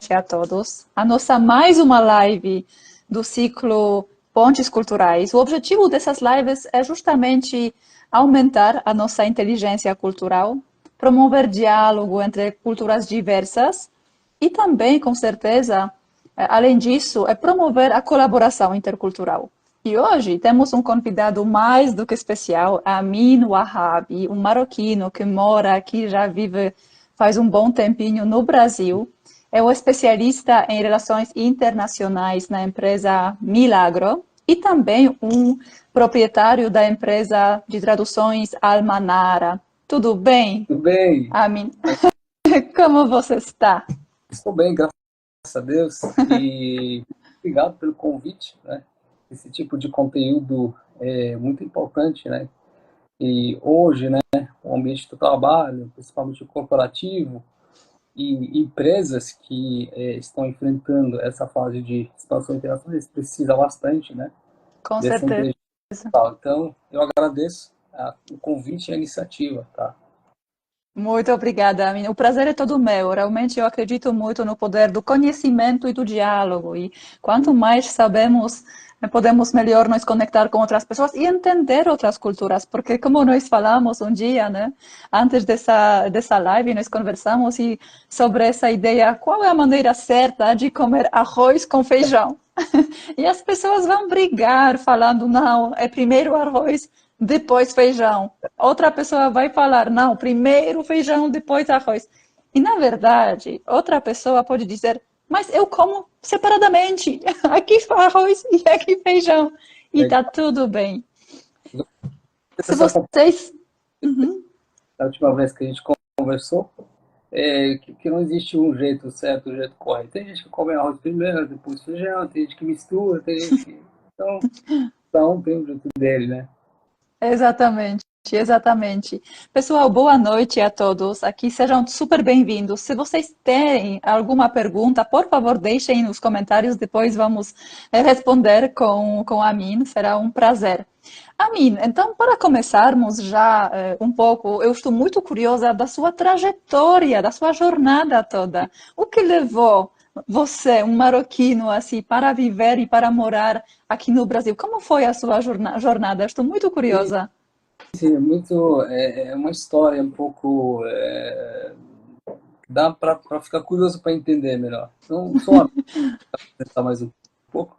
noite a todos. A nossa mais uma live do ciclo Pontes Culturais. O objetivo dessas lives é justamente aumentar a nossa inteligência cultural, promover diálogo entre culturas diversas e também, com certeza, além disso, é promover a colaboração intercultural. E hoje temos um convidado mais do que especial, Amin Wahabi, um marroquino que mora aqui, já vive faz um bom tempinho no Brasil. É um especialista em relações internacionais na empresa Milagro e também um proprietário da empresa de traduções Almanara. Tudo bem, Tudo bem, Amin? Como você está? estou bem, graças a Deus, e obrigado pelo convite, né? Esse tipo de conteúdo é muito importante, né? E hoje, né, o ambiente do trabalho, principalmente o corporativo, e empresas que estão enfrentando essa fase de expansão internacional, eles precisam bastante, né, Com dessa certeza. inteligência digital. Então, eu agradeço o convite e a iniciativa, tá? Muito obrigada, Amin. O prazer é todo meu. Realmente eu acredito muito no poder do conhecimento e do diálogo. E quanto mais sabemos, podemos melhor nos conectar com outras pessoas e entender outras culturas. Porque como nós falamos um dia, né, antes dessa live, nós conversamos sobre essa ideia, qual é a maneira certa de comer arroz com feijão? E as pessoas vão brigar falando, não, é primeiro arroz, depois feijão. Outra pessoa vai falar, não, primeiro feijão, depois arroz. E, na verdade, outra pessoa pode dizer, mas eu como separadamente. Aqui arroz e aqui feijão. E Legal. tá tudo bem. Se Essa vocês... Uhum. a última vez que a gente conversou, que não existe um jeito certo, um jeito correto. Tem gente que come arroz primeiro, depois feijão, tem gente que mistura, tem gente que... Então tem o jeito dele, né? Exatamente, exatamente. Pessoal, boa noite a todos. Aqui sejam super bem-vindos. Se vocês têm alguma pergunta, por favor, deixem nos comentários, depois vamos responder com a Amin, será um prazer. Amin, então, para começarmos já um pouco, eu estou muito curiosa da sua trajetória, da sua jornada toda. O que levou você, um marroquino, assim, para viver e para morar aqui no Brasil? Como foi a sua jornada? Estou muito E, curiosa. sim, é uma história um pouco dá para ficar curioso para entender melhor. Então, só tentar mais um pouco.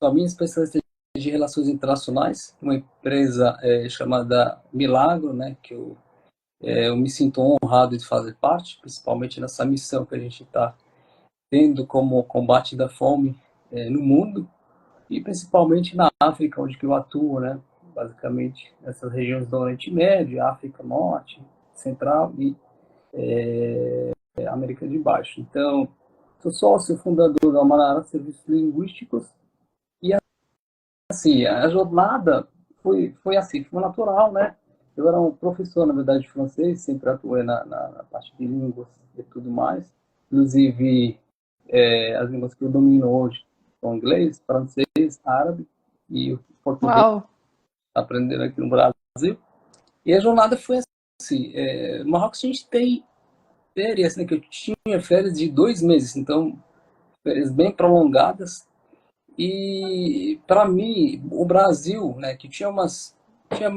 A minha especialidade é de relações internacionais, uma empresa chamada Milagro, né, que eu me sinto honrado de fazer parte, principalmente nessa missão que a gente está tendo como combate da fome no mundo e principalmente na África, onde que eu atuo, né, basicamente nessas regiões do Oriente Médio, África Norte, Central e América de Baixo. Então, sou sócio fundador da Manara Serviços Linguísticos e assim, a jornada foi assim, foi natural, né? Eu era um professor, na verdade, de francês, sempre atuei na parte de línguas e tudo mais. Inclusive, as línguas que eu domino hoje são inglês, francês, árabe e o português, Uau! aprendendo aqui no Brasil. E a jornada foi assim, no Marrocos a gente tem férias, né, que eu tinha férias de 2 meses, então férias bem prolongadas. E para mim, o Brasil, né, que tinha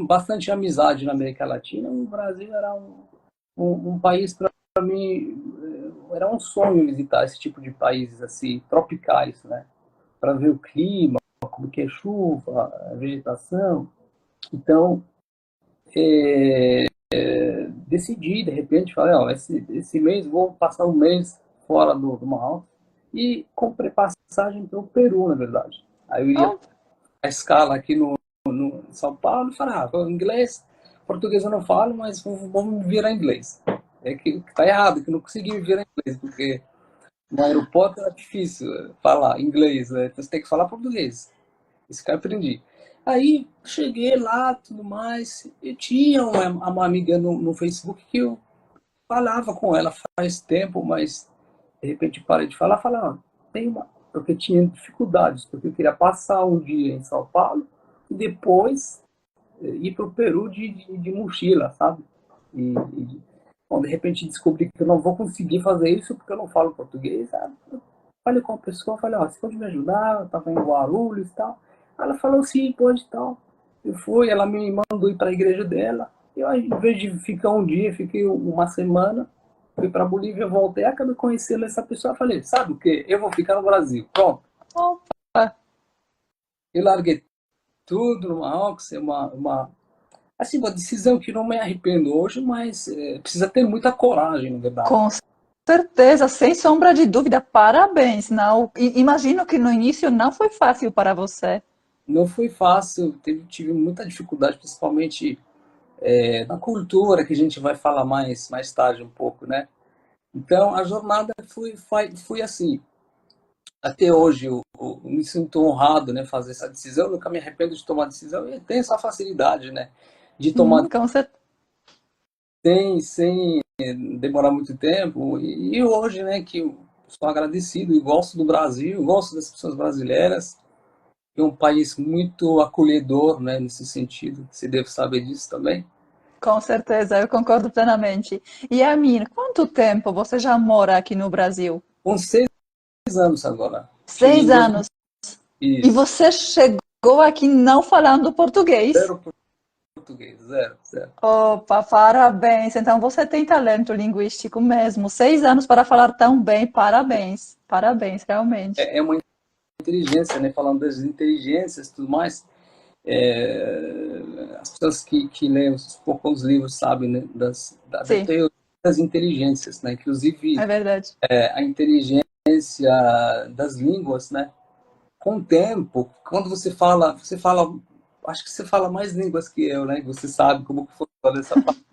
bastante amizade na América Latina, o Brasil era um país para mim, era um sonho visitar esse tipo de países assim, tropicais, né, para ver o clima, como que é chuva, a vegetação. Então, decidi, de repente, falei, ó, esse mês vou passar um mês fora do Marrocos e comprei passagem para o Peru, na verdade. Aí eu ia Oh, a escala aqui no São Paulo e falei, inglês, português eu não falo, mas vou me virar em inglês. É que tá errado, que eu não consegui me virar em inglês, porque no aeroporto era difícil falar inglês, né? Então você tem que falar português. Isso que eu aprendi. Aí cheguei lá, tudo mais. Eu tinha uma amiga no Facebook que eu falava com ela faz tempo, mas de repente parei de falar, falava, tem uma. Porque tinha dificuldades, porque eu queria passar um dia em São Paulo e depois ir para o Peru de mochila, sabe? E Bom, de repente descobri que eu não vou conseguir fazer isso porque eu não falo português. Eu falei com a pessoa, falei, ó, você pode me ajudar? Eu estava em Guarulhos e tal. Ela falou, sim, pode e tal. Eu fui, ela me mandou ir para a igreja dela. Eu, em vez de ficar um dia, fiquei uma semana. Fui para a Bolívia, voltei, acabei conhecendo essa pessoa. Falei, sabe o quê? Eu vou ficar no Brasil. Pronto. Opa, Eu larguei tudo no Marrocos, é assim, uma decisão que não me arrependo hoje, mas precisa ter muita coragem, na verdade. com certeza, sem sombra de dúvida, parabéns. Não, imagino que no início não foi fácil para você. Não foi fácil, tive muita dificuldade, principalmente na cultura, que a gente vai falar mais tarde um pouco, né? Então, a jornada foi assim. Até hoje, eu me sinto honrado, né, fazer essa decisão, nunca me arrependo de tomar decisão, e tenho essa facilidade, né, de tomar Com certeza. sem demorar muito tempo. E hoje, né, que eu sou agradecido e gosto do Brasil, gosto das pessoas brasileiras. É um país muito acolhedor, né, nesse sentido. Você deve saber disso também. Com certeza, eu concordo plenamente. E Amir, quanto tempo você já mora aqui no Brasil? Com 6 anos agora. Cheguei Seis em 2000. anos. E Isso. você chegou aqui não falando português? Zero português, zero, zero. Opa, parabéns. Então você tem talento linguístico mesmo. 6 anos para falar tão bem, parabéns. Parabéns, realmente. É uma inteligência, né? Falando das inteligências e tudo mais. As pessoas que leem poucos livros sabem, né? Da Sim, teoria das inteligências, né? Inclusive é verdade. a inteligência das línguas, né? Com o tempo, quando você fala, acho que você fala mais línguas que eu, né? Você sabe como que funciona essa parte.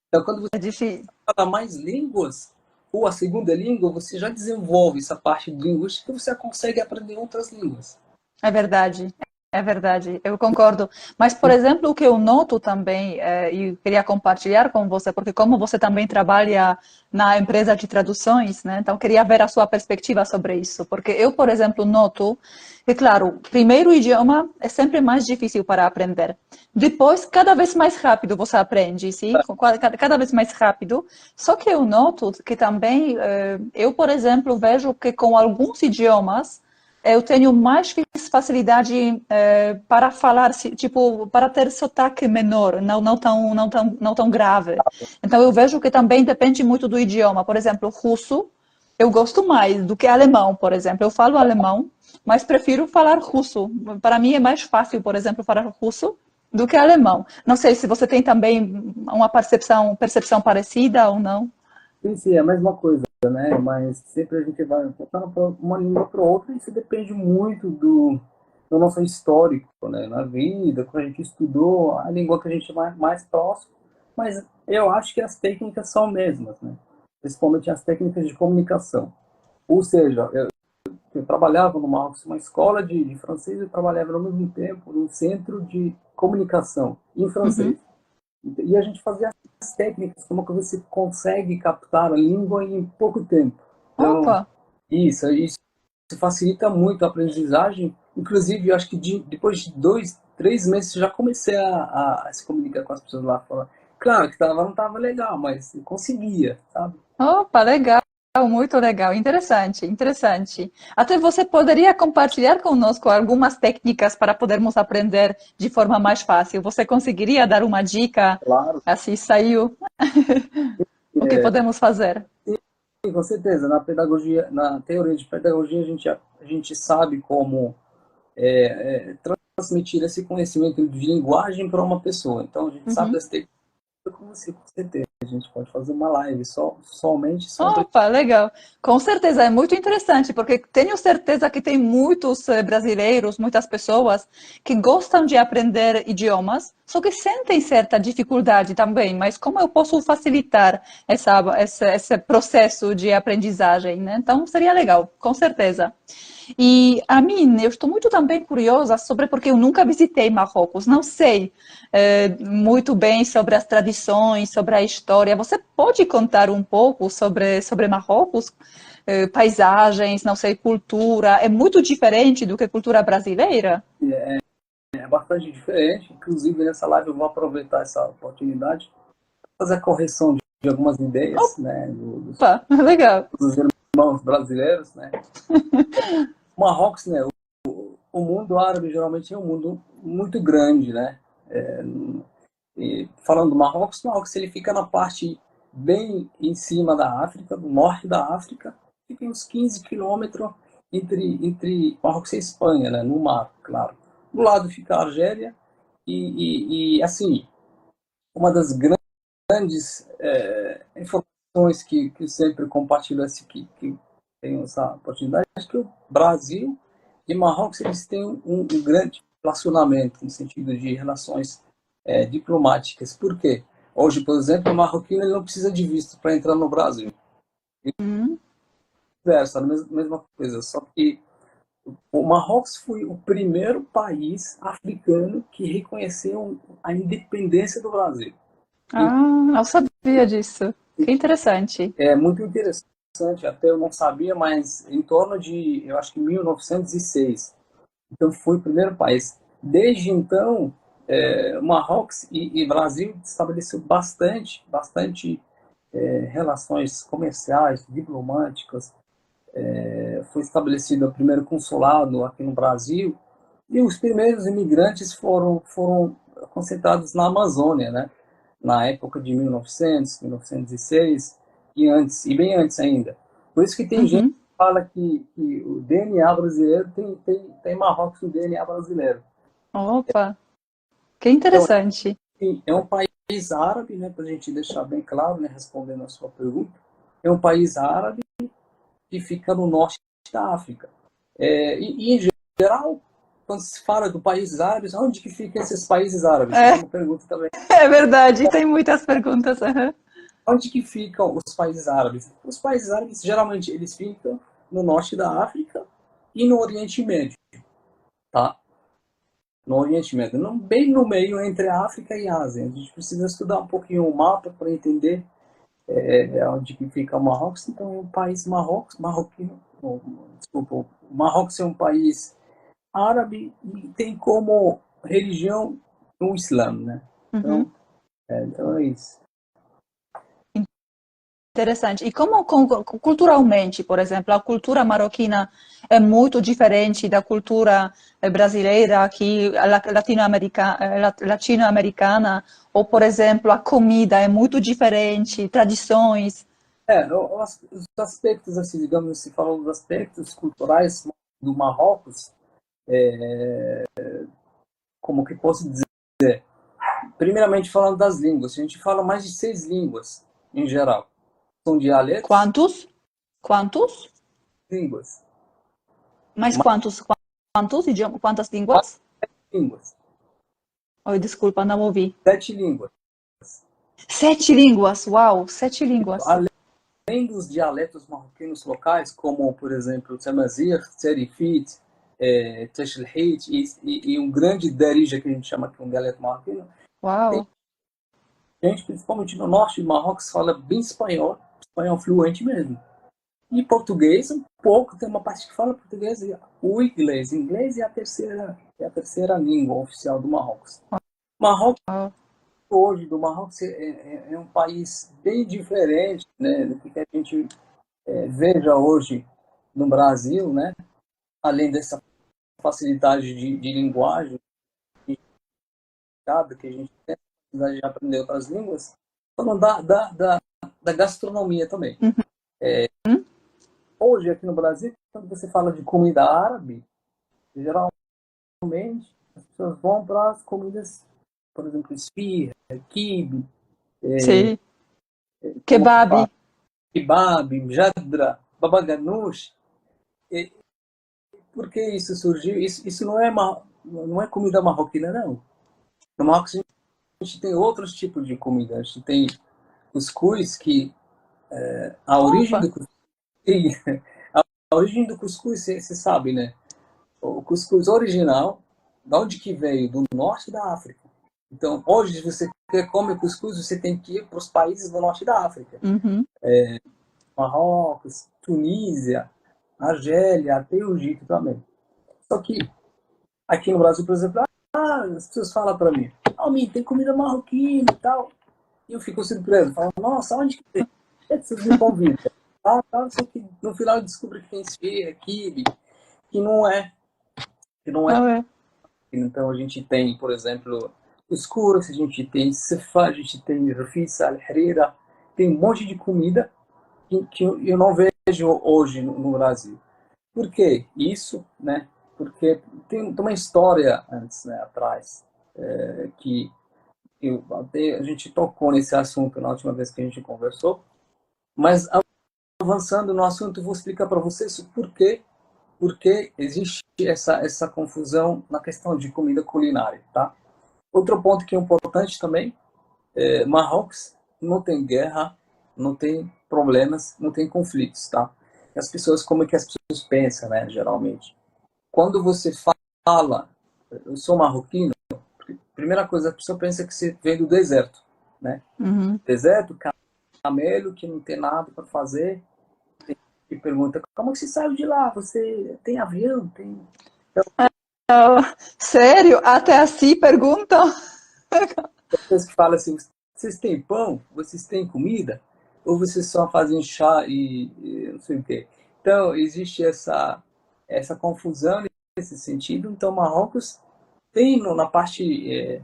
Então, quando você É difícil. fala mais línguas, ou a segunda língua, você já desenvolve essa parte de linguística e você consegue aprender outras línguas. É verdade, é verdade, eu concordo. Mas, por exemplo, o que eu noto também, e queria compartilhar com você, porque como você também trabalha na empresa de traduções, né? Então, queria ver a sua perspectiva sobre isso. Porque eu, por exemplo, noto que, claro, primeiro o idioma é sempre mais difícil para aprender. Depois, cada vez mais rápido você aprende, sim? Cada vez mais rápido. Só que eu noto que também, eu, por exemplo, vejo que com alguns idiomas, eu tenho mais facilidade para falar, tipo, para ter sotaque menor, não tão grave. Então eu vejo que também depende muito do idioma. Por exemplo, russo, eu gosto mais do que alemão, por exemplo. Eu falo alemão, mas prefiro falar russo. Para mim é mais fácil, por exemplo, falar russo do que alemão. Não sei se você tem também uma percepção parecida ou não. Sim, sim, é a mesma coisa, né? Mas sempre a gente vai voltando para uma língua para outra e isso depende muito do nosso histórico, né? Na vida, quando a gente estudou, a língua que a gente é mais próximo. Mas eu acho que as técnicas são as mesmas, né? Principalmente as técnicas de comunicação. Ou seja, eu trabalhava numa escola de francês, eu trabalhava ao mesmo tempo num centro de comunicação em francês. Uhum. E a gente fazia as técnicas, como que você consegue captar a língua em pouco tempo. Então, Opa! isso facilita muito a aprendizagem. Inclusive, eu acho que depois de 2, 3 meses, eu já comecei a se comunicar com as pessoas lá. Falar. Claro que não estava legal, mas eu conseguia, sabe? Opa, legal, muito legal, interessante, interessante. Até você poderia compartilhar conosco algumas técnicas para podermos aprender de forma mais fácil. Você conseguiria dar uma dica, Claro. assim saiu, o que podemos fazer? Sim, com certeza. Na pedagogia, na teoria de pedagogia, a gente sabe como transmitir esse conhecimento de linguagem para uma pessoa. Então, a gente sabe Uhum. das técnicas, como você, com certeza. A gente pode fazer uma live somente sobre. Opa, legal. Com certeza, é muito interessante, porque tenho certeza que tem muitos brasileiros, muitas pessoas que gostam de aprender idiomas, só que sentem certa dificuldade também. Mas como eu posso facilitar esse processo de aprendizagem, né? Então, seria legal, com certeza. E a mim, eu estou muito também curiosa sobre, porque eu nunca visitei Marrocos, não sei muito bem sobre as tradições, sobre a história. Você pode contar um pouco sobre Marrocos? Paisagens, não sei, cultura, é muito diferente do que a cultura brasileira? É bastante diferente. Inclusive, nessa live eu vou aproveitar essa oportunidade para fazer a correção algumas ideias, né, Opa, legal. dos irmãos brasileiros, né. Marrocos, né, o mundo árabe geralmente é um mundo muito grande, né. E falando do Marrocos, ele fica na parte bem em cima da África, do norte da África, fica uns 15 quilômetros entre Marrocos e Espanha, né, no mar, claro. Do lado fica a Argélia assim, uma das grandes informações que eu sempre compartilho, assim, que tenho essa oportunidade, é que o Brasil e Marrocos eles têm um grande relacionamento no sentido de relações diplomáticas. Por quê? Hoje, por exemplo, o marroquino ele não precisa de visto para entrar no Brasil. Uhum. Essa mesma coisa, só que o Marrocos foi o primeiro país africano que reconheceu a independência do Brasil. Ah, eu sabia disso. Que interessante. É muito interessante, até eu não sabia, mas em torno de, eu acho que 1906. Então foi o primeiro país. Desde então, Marrocos e Brasil estabeleceu bastante relações comerciais, diplomáticas. Foi estabelecido o primeiro consulado aqui no Brasil e os primeiros imigrantes foram concentrados na Amazônia, né? Na época de 1900, 1906 e antes, e bem antes ainda. Por isso que tem gente Uhum. que fala que o DNA brasileiro tem Marrocos no DNA brasileiro. Opa, que Então, interessante. é um país árabe, né, para a gente deixar bem claro, né, respondendo a sua pergunta, é um país árabe que fica no norte da África. Em geral, quando se fala do país árabes, onde que ficam esses países árabes? Isso é É, uma pergunta também. é verdade, tem muitas perguntas. Aham. Onde que ficam os países árabes? Os países árabes, geralmente, eles ficam no norte da África e no Oriente Médio, tá? No Oriente Médio, não, bem no meio entre a África e a Ásia. A gente precisa estudar um pouquinho o mapa para entender onde que fica o Marrocos. Então, é um país marroquino, desculpa, o Marrocos é um país árabe e tem como religião o Islã, né? Uhum. Então é isso. Interessante. E como culturalmente, por exemplo, a cultura marroquina é muito diferente da cultura brasileira, aqui latino-americana, ou, por exemplo, a comida é muito diferente, tradições. Os aspectos, assim, digamos assim, falando dos aspectos culturais do Marrocos, como que posso dizer? Primeiramente, falando das línguas, a gente fala mais de 6 línguas, em geral. São dialetos, Quantos? Quantos? línguas. Mas Mais quantos? Quantos idiomas? Quantas quatro línguas? línguas. Oi, desculpa, não ouvi. 7 línguas. 7 línguas. Uau, 7 línguas. Além dos dialetos marroquinos locais, como, por exemplo, Tamazigh, Serifit, Tashlhit e um grande Darija, que a gente chama aqui um dialeto marroquino, tem Uau. gente, principalmente no norte de Marrocos, fala bem espanhol, espanhol fluente mesmo. E português, um pouco, tem uma parte que fala português e o inglês. Inglês é a terceira língua oficial do Marrocos. Marrocos, Uau. hoje, do Marrocos, é um país bem diferente, né, do que a gente veja hoje no Brasil, né? Além dessa facilidade de linguagem, que a gente tem, a facilidade de aprender outras línguas, falando da gastronomia também. Uhum. Hoje, aqui no Brasil, quando você fala de comida árabe, geralmente as pessoas vão para as comidas, por exemplo, esfirra, quibe, Sim. como que Kebab. fala? Kebab, jadra, baba ganoush. Por que isso surgiu? Isso não é comida marroquina, não. No Marrocos a gente tem outros tipos de comida. A gente tem cuscuz, que a origem Opa. do cuscuz, a origem do cuscuz, você sabe, né? O cuscuz original, de onde que veio? Do norte da África. Então, hoje, se você quer comer cuscuz, você tem que ir para os países do norte da África. Uhum. Marrocos, Tunísia, Argélia, até o Egito também. Só que aqui no Brasil, por exemplo, as pessoas falam para mim, tem comida marroquina e tal. E eu fico surpreso, falo, nossa, onde que tem? Vocês me convidam. Só que no final eu descubro que tem esfirra, quibe, que não é. Que não é. Não é? Então a gente tem, por exemplo, os cursos, a gente tem cefa, a gente tem rufissa, al-harira, tem um monte de comida que eu não vejo hoje no Brasil. Por que isso, né? Porque tem uma história antes, né, atrás, que a gente tocou nesse assunto na última vez que a gente conversou, mas avançando no assunto, eu vou explicar para vocês o porquê porque existe essa confusão na questão de comida culinária, tá? Outro ponto que é importante também, Marrocos não tem guerra, não tem problemas, não tem conflitos, tá? As pessoas, como é que as pessoas pensam, né, geralmente? Quando você fala, eu sou marroquino, primeira coisa, a pessoa pensa que você vem do deserto, né? Uhum. Deserto, camelo, que não tem nada para fazer, e pergunta, como que você saiu de lá? Você tem avião? Tem... Sério? Até assim perguntam? Pessoas que falam assim, vocês têm pão? Vocês têm comida? Ou vocês só fazem chá e não sei o quê? Então, existe essa confusão nesse sentido. Então, Marrocos tem na parte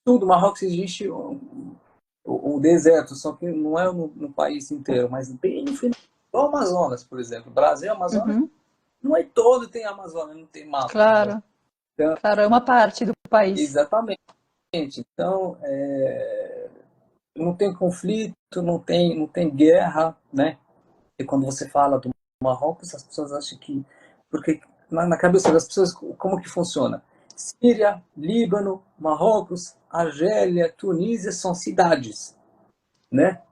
sul do Marrocos existe o deserto, só que não é no país inteiro, mas bem no final. O Amazonas, por exemplo. O Brasil, Amazonas, Uhum. não é todo tem Amazônia, não tem mato, entendeu? Claro, Então, claro, é uma parte do país. exatamente. Então, não tem conflito, não tem guerra, né? E quando você fala do Marrocos, as pessoas acham que... Porque na cabeça das pessoas, como que funciona? Síria, Líbano, Marrocos, Argélia, Tunísia são cidades, né?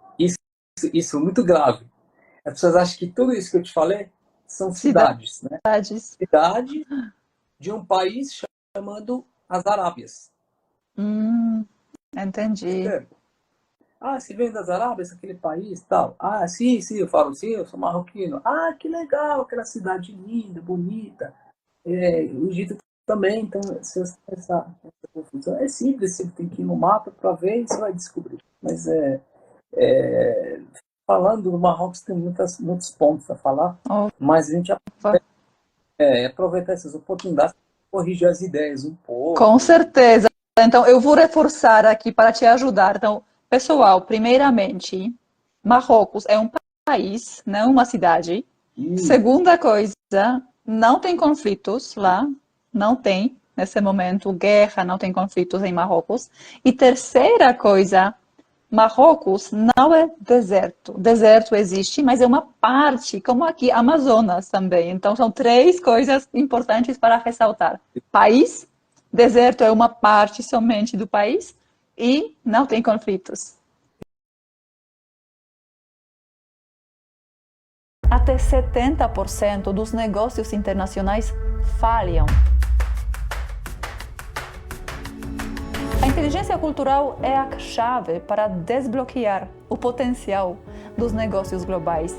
Isso é muito grave. As pessoas acham que tudo isso que eu te falei são cidades, né? Cidades. Cidade de um país chamado as Arábias. Hum, entendi. Entende? Ah, se vem das Arábias, aquele país, tal. Ah, sim, sim, eu falo sim, eu sou marroquino. Ah, que legal, aquela cidade linda, bonita. O Egito também, então, essa confusão. É simples, você tem que ir no mapa para ver e você vai descobrir. Mas, falando do Marrocos, tem muitos pontos a falar, mas a gente Opa. aproveitar essas oportunidades para corrigir as ideias um Com pouco. certeza. Então, eu vou reforçar aqui para te ajudar. Então, pessoal, primeiramente, Marrocos é um país, não uma cidade. E, Segunda coisa, não tem conflitos lá, não tem nesse momento guerra, não tem conflitos em Marrocos. E terceira coisa, Marrocos não é deserto. Deserto existe, mas é uma parte, como aqui, Amazonas também. Então, são três coisas importantes para ressaltar: país, deserto é uma parte somente do país e não tem conflitos. Até 70% dos negócios internacionais falham. A inteligência cultural é a chave para desbloquear o potencial dos negócios globais.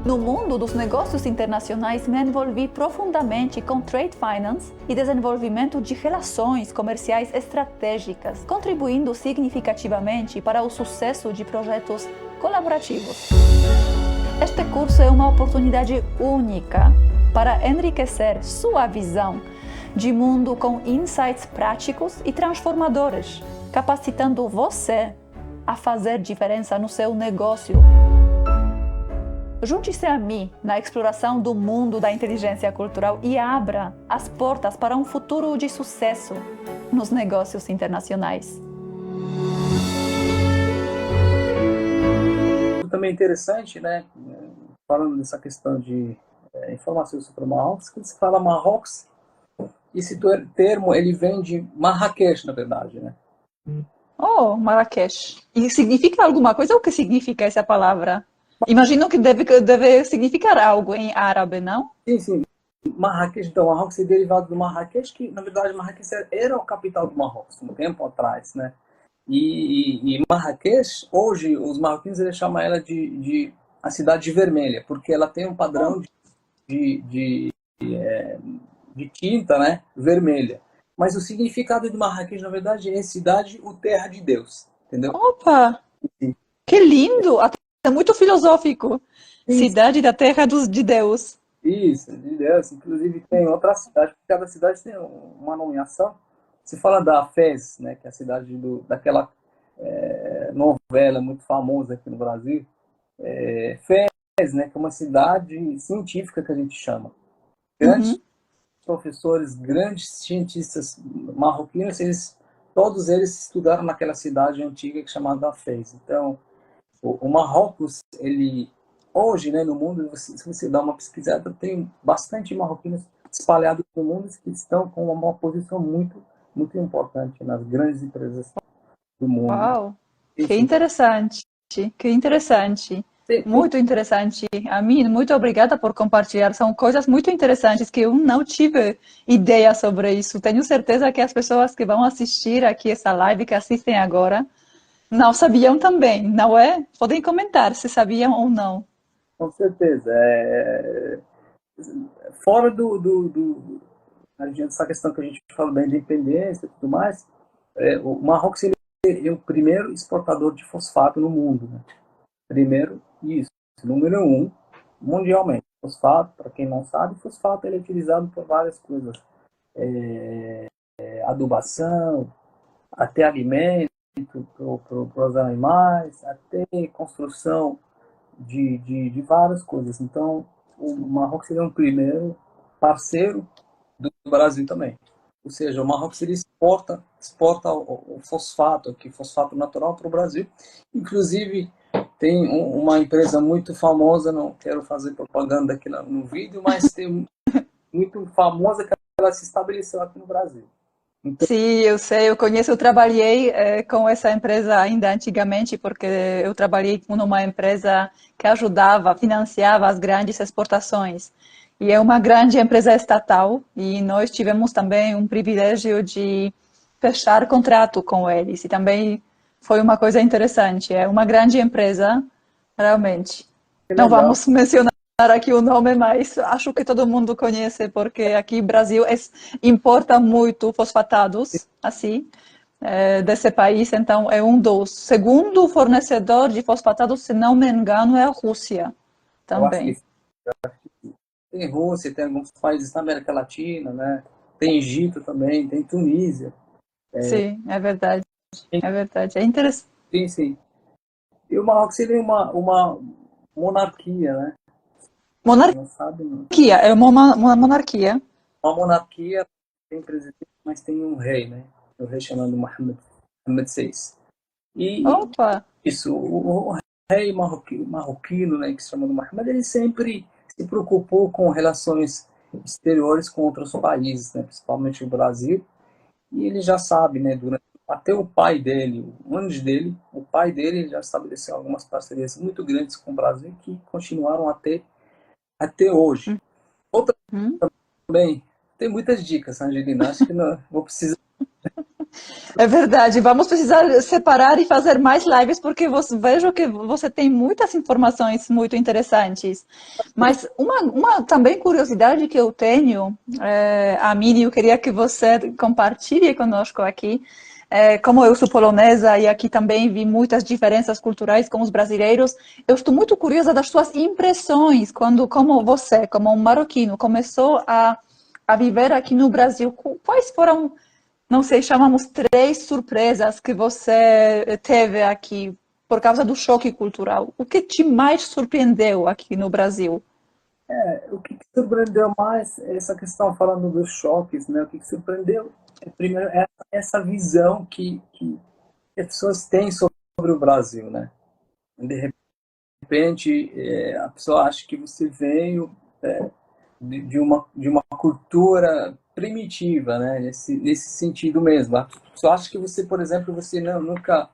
No mundo dos negócios internacionais, me envolvi profundamente com trade finance e desenvolvimento de relações comerciais estratégicas, contribuindo significativamente para o sucesso de projetos colaborativos. Este curso é uma oportunidade única para enriquecer sua visão de mundo com insights práticos e transformadores, capacitando você a fazer diferença no seu negócio. Junte-se a mim na exploração do mundo da inteligência cultural e abra as portas para um futuro de sucesso nos negócios internacionais. também é interessante, né? Falando dessa questão de informações sobre Marrocos, quando se fala Marrocos, esse termo ele vem de Marrakech, na verdade, né? Oh, Marrakech. E significa alguma coisa? O que significa essa palavra? Imagino que deve significar algo em árabe, não? Sim, sim. Marrakech, então, Marrocos é derivado do Marrakech, que na verdade Marrakech era a capital do Marrocos, um tempo atrás, né? E Marrakech, hoje, os marroquinos eles chamam ela de a cidade vermelha, porque ela tem um Oh, padrão de tinta, né, vermelha. Mas o significado de Marrakech, na verdade, é cidade ou terra de Deus, entendeu? Opa, Sim, que lindo! Até muito filosófico. isso, Cidade da Terra de Deus. isso, de Deus. Inclusive tem outra cidade, cada cidade tem uma nomeação. Se fala da Fez, né, que é a cidade daquela novela muito famosa aqui no Brasil, Fez, né, que é uma cidade científica que a gente chama. Grandes Uhum. professores, grandes cientistas marroquinos, todos eles estudaram naquela cidade antiga que é chamada Fez. Então, o Marrocos, ele hoje, né, no mundo, se você dá uma pesquisada, tem bastante marroquinos espalhados no mundo que estão com uma posição muito importante nas grandes empresas do mundo. Uau, que Sim, interessante, que interessante. tem, Muito interessante. Amin, muito obrigada por compartilhar. São coisas muito interessantes que eu não tive ideia sobre isso. Tenho certeza que as pessoas que vão assistir aqui essa live, que assistem agora, não sabiam também, não é? Podem comentar se sabiam ou não. com certeza. Fora essa questão que a gente fala da independência e tudo mais, o Marrocos ele é o primeiro exportador de fosfato no mundo. Né? Primeiro, isso. Número um, mundialmente. Fosfato, para quem não sabe, fosfato ele é utilizado por várias coisas. Adubação, até alimento para os animais, até construção de várias coisas. Então, o Marrocos seria um primeiro parceiro do Brasil também. Ou seja, o Marrocos ele exporta o fosfato, que é fosfato natural para o Brasil. Inclusive, tem uma empresa muito famosa, não quero fazer propaganda aqui no vídeo, mas tem muito famosa que ela se estabeleceu aqui no Brasil. Então, Sim, eu sei, eu conheço, eu trabalhei com essa empresa ainda antigamente, porque eu trabalhei numa empresa que ajudava, financiava as grandes exportações. E é uma grande empresa estatal, e nós tivemos também um privilégio de fechar contrato com eles, e também foi uma coisa interessante. É uma grande empresa, realmente. que Não legal. vamos mencionar aqui o nome, mas acho que todo mundo conhece, porque aqui no Brasil importa muito fosfatados, assim, desse país, então é um dos. Segundo fornecedor de fosfatados, se não me engano, é a Rússia Eu acho também. que tem Rússia, tem alguns países da América Latina, né? Tem Egito também, tem Tunísia. Sim, é verdade, é verdade. É interessante. Sim, sim. E o Marrocos seria uma monarquia, né? Você não sabe, não. Monarquia, é uma monarquia. Uma monarquia tem presidente, mas tem um rei, né? O rei chamado Mohammed VI. E Opa, isso, o rei marroquino, né, que se chama Mohammed, ele sempre se preocupou com relações exteriores com outros países, né, principalmente o Brasil. E ele já sabe, né, até o pai dele, antes dele, o pai dele já estabeleceu algumas parcerias muito grandes com o Brasil que continuaram até hoje. Outra hum. também, tem muitas dicas, Angelina, acho que não vou precisar. É verdade, vamos precisar separar e fazer mais lives, porque vejo que você tem muitas informações muito interessantes. Mas uma também curiosidade que eu tenho, Amine, eu queria que você compartilhe conosco aqui. Como eu sou polonesa e aqui também vi muitas diferenças culturais com os brasileiros, eu estou muito curiosa das suas impressões quando, como você, como um marroquino, começou a viver aqui no Brasil. Quais foram, não sei, chamamos três surpresas que você teve aqui por causa do choque cultural? O que te mais surpreendeu aqui no Brasil? O que surpreendeu mais é essa questão falando dos choques, né? O que surpreendeu é primeiro essa visão que as pessoas têm sobre o Brasil, né? De repente, a pessoa acha que você veio de uma cultura primitiva, né? Nesse sentido mesmo. A pessoa acha que você, por exemplo, você nunca,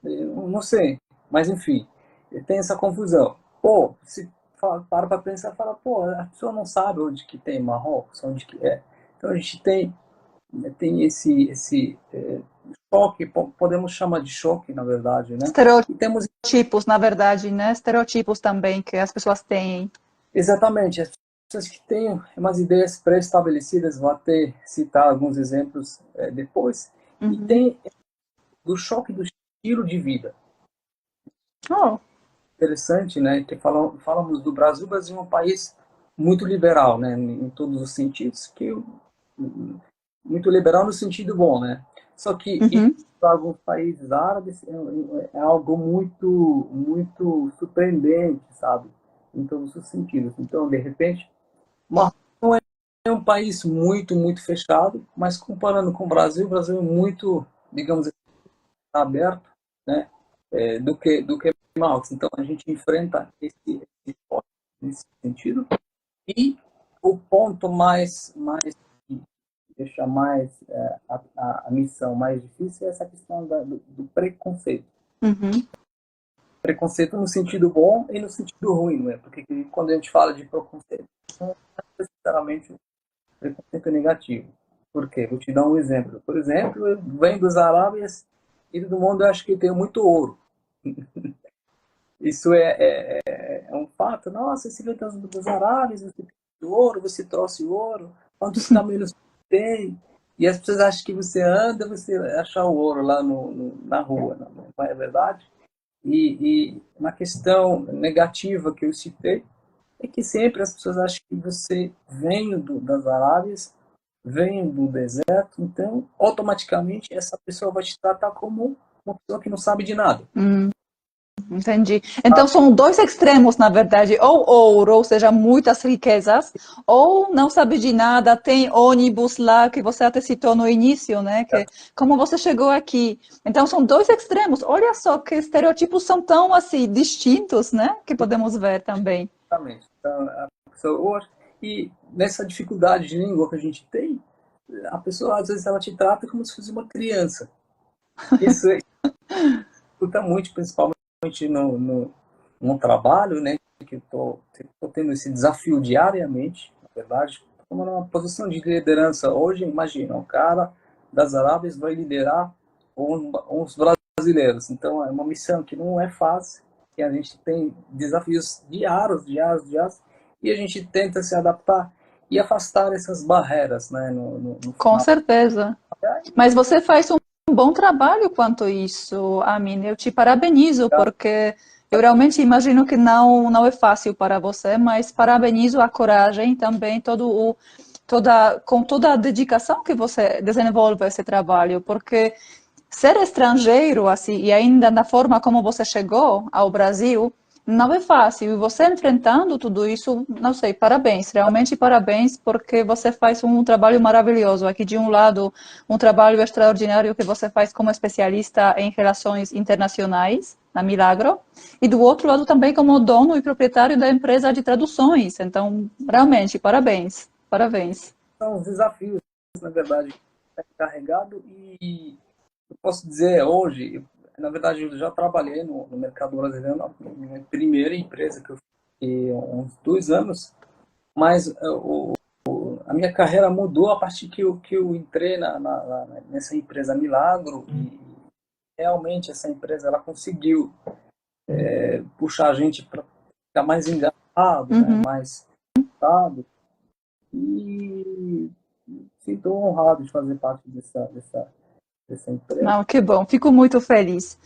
não sei, mas enfim, tem essa confusão. Pô, se para pensar, fala, pô, a pessoa não sabe onde que tem Marrocos, onde que é. Então a gente tem esse choque, podemos chamar de choque, na verdade, né? E temos Estereotipos, na verdade, né? Estereotipos também que as pessoas têm. exatamente, as pessoas que têm umas ideias pré-estabelecidas, vou até citar alguns exemplos depois, e Uhum. tem do choque do estilo de vida. Oh. Interessante, né? Que falamos do Brasil. O Brasil é um país muito liberal, né? Em todos os sentidos, muito liberal no sentido bom, né? Só que Uhum. para alguns países árabes é algo muito surpreendente, sabe? Em todos os sentidos. Então, de repente, Marrocos é um país muito fechado, mas comparando com o Brasil é muito, digamos assim, aberto, né? Do que Marrocos. Então, a gente enfrenta esse choque nesse sentido. E o ponto mais que deixa mais a missão mais difícil é essa questão do preconceito. Uhum. Preconceito no sentido bom e no sentido ruim, não é? Porque quando a gente fala de preconceito, não é necessariamente preconceito negativo. Por quê? Vou te dar um exemplo. Por exemplo, eu venho dos Arábias e todo mundo acha que tem muito ouro. Isso é um fato. Nossa, esse veio dos Arábias, você tem ouro, você trouxe ouro. Quantos camelos tem? E as pessoas acham que você anda, você acha o ouro lá na rua. Não é verdade? E uma questão negativa que eu citei é que sempre as pessoas acham que você vem das Arábias, vem do deserto, então automaticamente essa pessoa vai te tratar como uma pessoa que não sabe de nada. Entendi. Então são dois extremos, na verdade, ou ouro, ou seja, muitas riquezas, ou não sabe de nada, tem ônibus lá que você até citou no início, né? Que como você chegou aqui. Então são dois extremos. Olha só que estereotipos são tão assim distintos, né? Que podemos ver também. Exatamente. Então, a pessoa hoje, e nessa dificuldade de língua que a gente tem, a pessoa às vezes ela te trata como se fosse uma criança. Isso dificulta muito, principalmente no trabalho, né? Que eu tô tendo esse desafio diariamente, na verdade, como numa posição de liderança hoje, imagina, um cara das Arábias vai liderar uns brasileiros. Então é uma missão que não é fácil, que a gente tem desafios diários, e a gente tenta se adaptar e afastar essas barreiras, né, no Com final. certeza. Mas você faz um bom trabalho quanto isso, Amin. Eu te parabenizo, porque eu realmente imagino que não é fácil para você, mas parabenizo a coragem também, com toda a dedicação que você desenvolve esse trabalho, porque ser estrangeiro, assim, e ainda na forma como você chegou ao Brasil, não é fácil. E você enfrentando tudo isso, não sei, parabéns, realmente parabéns, porque você faz um trabalho maravilhoso. Aqui, de um lado, um trabalho extraordinário que você faz como especialista em relações internacionais, na Milagro, e do outro lado também como dono e proprietário da empresa de traduções. Então, realmente, parabéns, parabéns. São os desafios, na verdade, carregado e eu posso dizer hoje, na verdade, eu já trabalhei no mercado brasileiro, na minha primeira empresa que eu fiquei há uns 2 anos, mas a minha carreira mudou a partir que eu entrei nessa empresa Milagro e realmente essa empresa ela conseguiu puxar a gente para ficar mais engajado, né, Uhum. mais focado e sinto honrado de fazer parte dessa empresa. Não, que bom, fico muito feliz.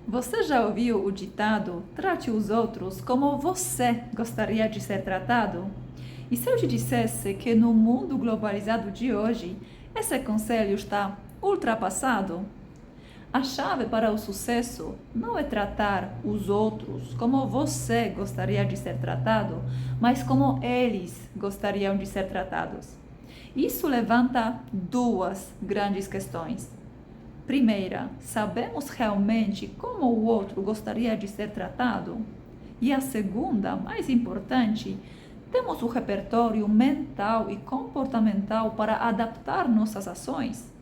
Você já ouviu o ditado "trate os outros como você gostaria de ser tratado"? E se eu te dissesse que no mundo globalizado de hoje, esse conselho está ultrapassado? A chave para o sucesso não é tratar os outros como você gostaria de ser tratado, mas como eles gostariam de ser tratados. Isso levanta duas grandes questões. Primeira, sabemos realmente como o outro gostaria de ser tratado? E a segunda, mais importante, temos o repertório mental e comportamental para adaptar nossas ações?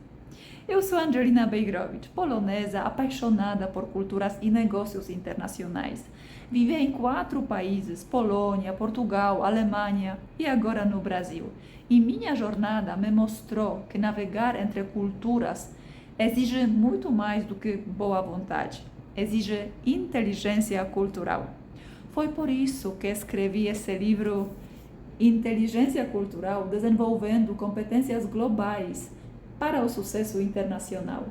Eu sou Angelina Bejgrowicz, polonesa apaixonada por culturas e negócios internacionais. Vivi em 4 países, Polônia, Portugal, Alemanha e agora no Brasil. E minha jornada me mostrou que navegar entre culturas exige muito mais do que boa vontade. exige inteligência cultural. Foi por isso que escrevi esse livro, Inteligência Cultural, desenvolvendo competências globais para o sucesso internacional.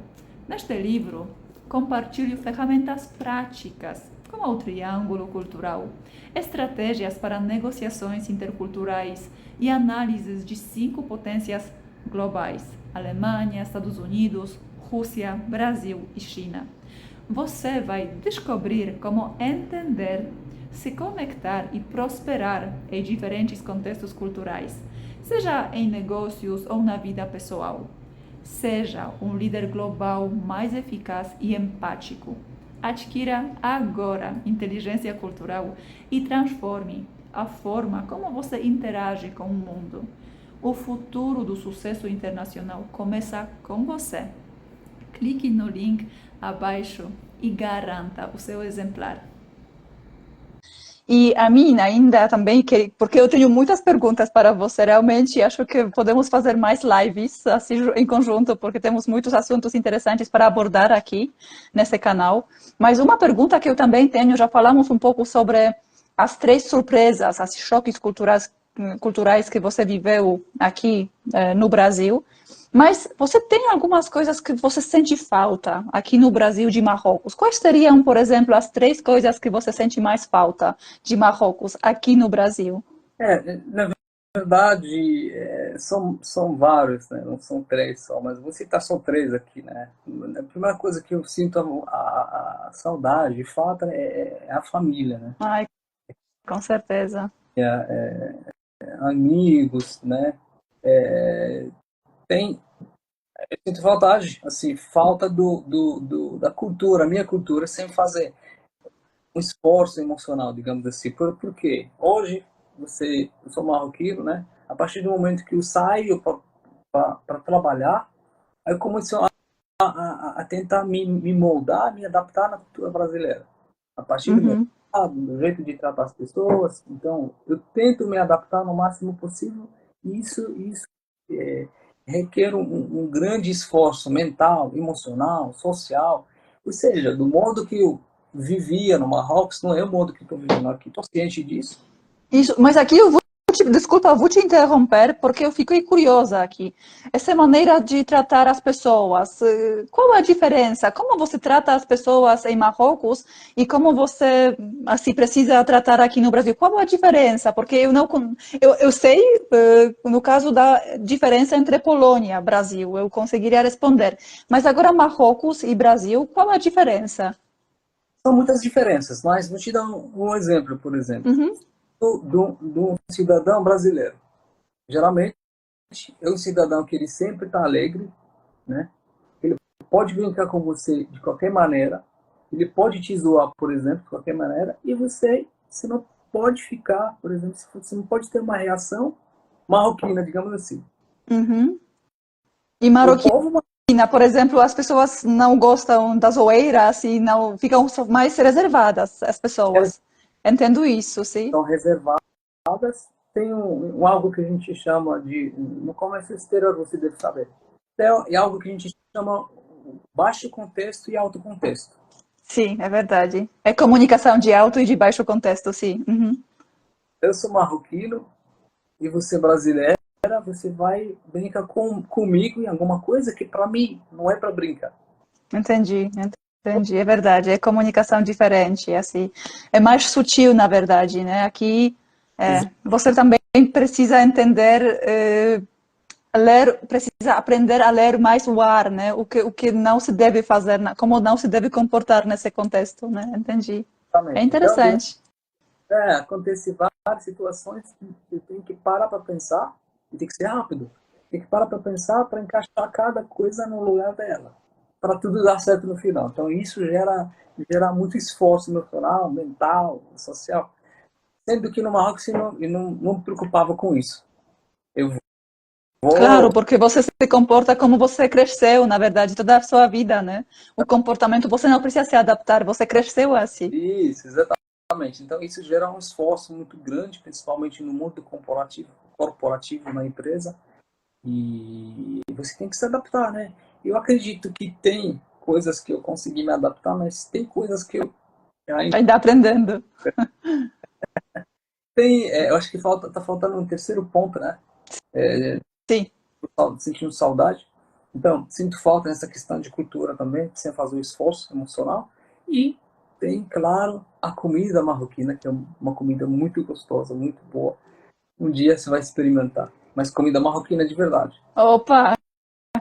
Neste livro, compartilho ferramentas práticas, como o triângulo cultural, estratégias para negociações interculturais e análises de 5 potências globais: Alemanha, Estados Unidos, Rússia, Brasil e China. Você vai descobrir como entender, se conectar e prosperar em diferentes contextos culturais, seja em negócios ou na vida pessoal. Seja um líder global mais eficaz e empático. Adquira agora inteligência cultural e transforme a forma como você interage com o mundo. O futuro do sucesso internacional começa com você. Clique no link abaixo e garanta o seu exemplar. E a mim ainda também, porque eu tenho muitas perguntas para você, realmente acho que podemos fazer mais lives assim, em conjunto, porque temos muitos assuntos interessantes para abordar aqui nesse canal. Mas uma pergunta que eu também tenho, já falamos um pouco sobre as 3 surpresas, os choques culturais que você viveu aqui no Brasil. Mas você tem algumas coisas que você sente falta aqui no Brasil de Marrocos? Quais seriam, por exemplo, as 3 coisas que você sente mais falta de Marrocos aqui no Brasil? Na verdade, são vários, né? Não são 3 só, mas vou citar só 3 aqui, né? A primeira coisa que eu sinto a saudade, falta é a família, né? Ai, com certeza. Amigos, né? Tem, eu sinto saudade, assim, falta da cultura, a minha cultura, sem fazer um esforço emocional, digamos assim. Por quê? Hoje, eu sou marroquino, né? A partir do momento que eu saio para trabalhar, aí eu comecei a tentar me moldar, me adaptar na cultura brasileira. A partir do Uhum. mercado, do jeito de tratar as pessoas. Então, eu tento me adaptar no máximo possível e isso requer um grande esforço mental, emocional, social. Ou seja, do modo que eu vivia no Marrocos, não é o modo que estou vivendo aqui. Estou ciente disso. Isso, mas aqui desculpa, eu vou te interromper porque eu fiquei curiosa aqui. Essa maneira de tratar as pessoas, qual a diferença? Como você trata as pessoas em Marrocos e como você assim precisa tratar aqui no Brasil? Qual a diferença? Porque eu sei no caso da diferença entre Polônia e Brasil, eu conseguiria responder. Mas agora Marrocos e Brasil, qual a diferença? São muitas diferenças, mas vou te dar um exemplo, por exemplo, Uhum, do cidadão brasileiro. Geralmente, é um cidadão que ele sempre está alegre, né? Ele pode brincar com você de qualquer maneira, ele pode te zoar, por exemplo, de qualquer maneira, e você não pode ficar, por exemplo, você não pode ter uma reação marroquina, digamos assim. uhum. E O Marroquina, povo por exemplo, as pessoas não gostam da zoeira, assim, não ficam mais reservadas, as elas pessoas. Entendo isso, sim. são reservadas, tem algo que a gente chama de, no comércio exterior você deve saber, é algo que a gente chama baixo contexto e alto contexto. Sim, é verdade. É comunicação de alto e de baixo contexto, sim. Uhum. Eu sou marroquino e você brasileira, você vai brincar comigo em alguma coisa que para mim não é para brincar. Entendi, entendi. É verdade. É comunicação diferente, assim. É mais sutil, na verdade, né? Aqui, você também precisa entender ler, precisa aprender a ler mais o ar, né? O que não se deve fazer, como não se deve comportar nesse contexto, né? Entendi. É Exatamente. Então, interessante. acontece várias situações que você tem que parar para pensar e tem que ser rápido. Tem que parar para pensar para encaixar cada coisa no lugar dela, para tudo dar certo no final. Então, isso gera muito esforço emocional, mental, social. Sendo que no Marrocos eu não me preocupava com isso. Eu vou. Claro, porque você se comporta como você cresceu, na verdade, toda a sua vida, né? O comportamento, você não precisa se adaptar, você cresceu assim. Isso, exatamente. Então, isso gera um esforço muito grande, principalmente no mundo corporativo na empresa. E você tem que se adaptar, né? Eu acredito que tem coisas que eu consegui me adaptar, mas tem coisas que eu ainda Ainda aprendendo. tem, eu acho que tá faltando um terceiro ponto, né? Sim. Sentindo saudade. Então, sinto falta nessa questão de cultura também, sem fazer um esforço emocional. E tem, claro, a comida marroquina, que é uma comida muito gostosa, muito boa. Um dia você vai experimentar. Mas comida marroquina de verdade. Opa,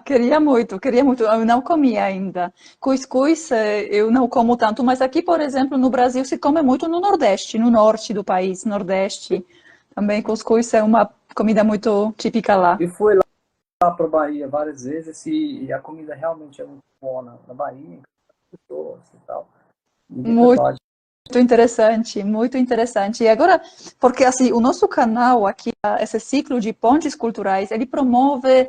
queria muito, queria muito. Eu não comi ainda. Cuscuz, eu não como tanto, mas aqui, por exemplo, no Brasil se come muito no Nordeste, no norte do país, Nordeste. Também cuscuz é uma comida muito típica lá. E fui lá para a Bahia várias vezes e a comida realmente é muito boa na Bahia, pessoas e tal. E de Muito verdade. interessante, muito interessante. E agora, porque assim, o nosso canal aqui, esse ciclo de pontes culturais, ele promove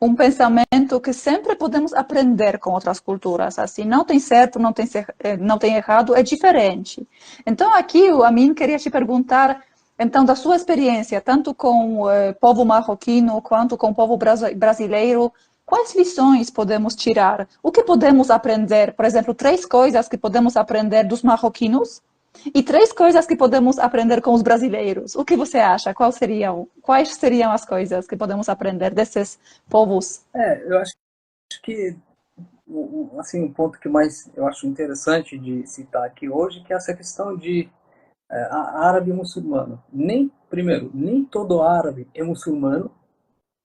um pensamento que sempre podemos aprender com outras culturas. Assim, não tem certo, não tem errado, é diferente. Então, aqui, o Amin queria te perguntar, então, da sua experiência, tanto com o povo marroquino quanto com o povo brasileiro, quais lições podemos tirar? O que podemos aprender? Por exemplo, 3 coisas que podemos aprender dos marroquinos e 3 coisas que podemos aprender com os brasileiros. O que você acha? Quais seriam as coisas que podemos aprender desses povos? Eu acho que assim, o ponto que mais eu acho interessante de citar aqui hoje, que é essa questão de árabe e muçulmano. Primeiro, nem todo árabe é muçulmano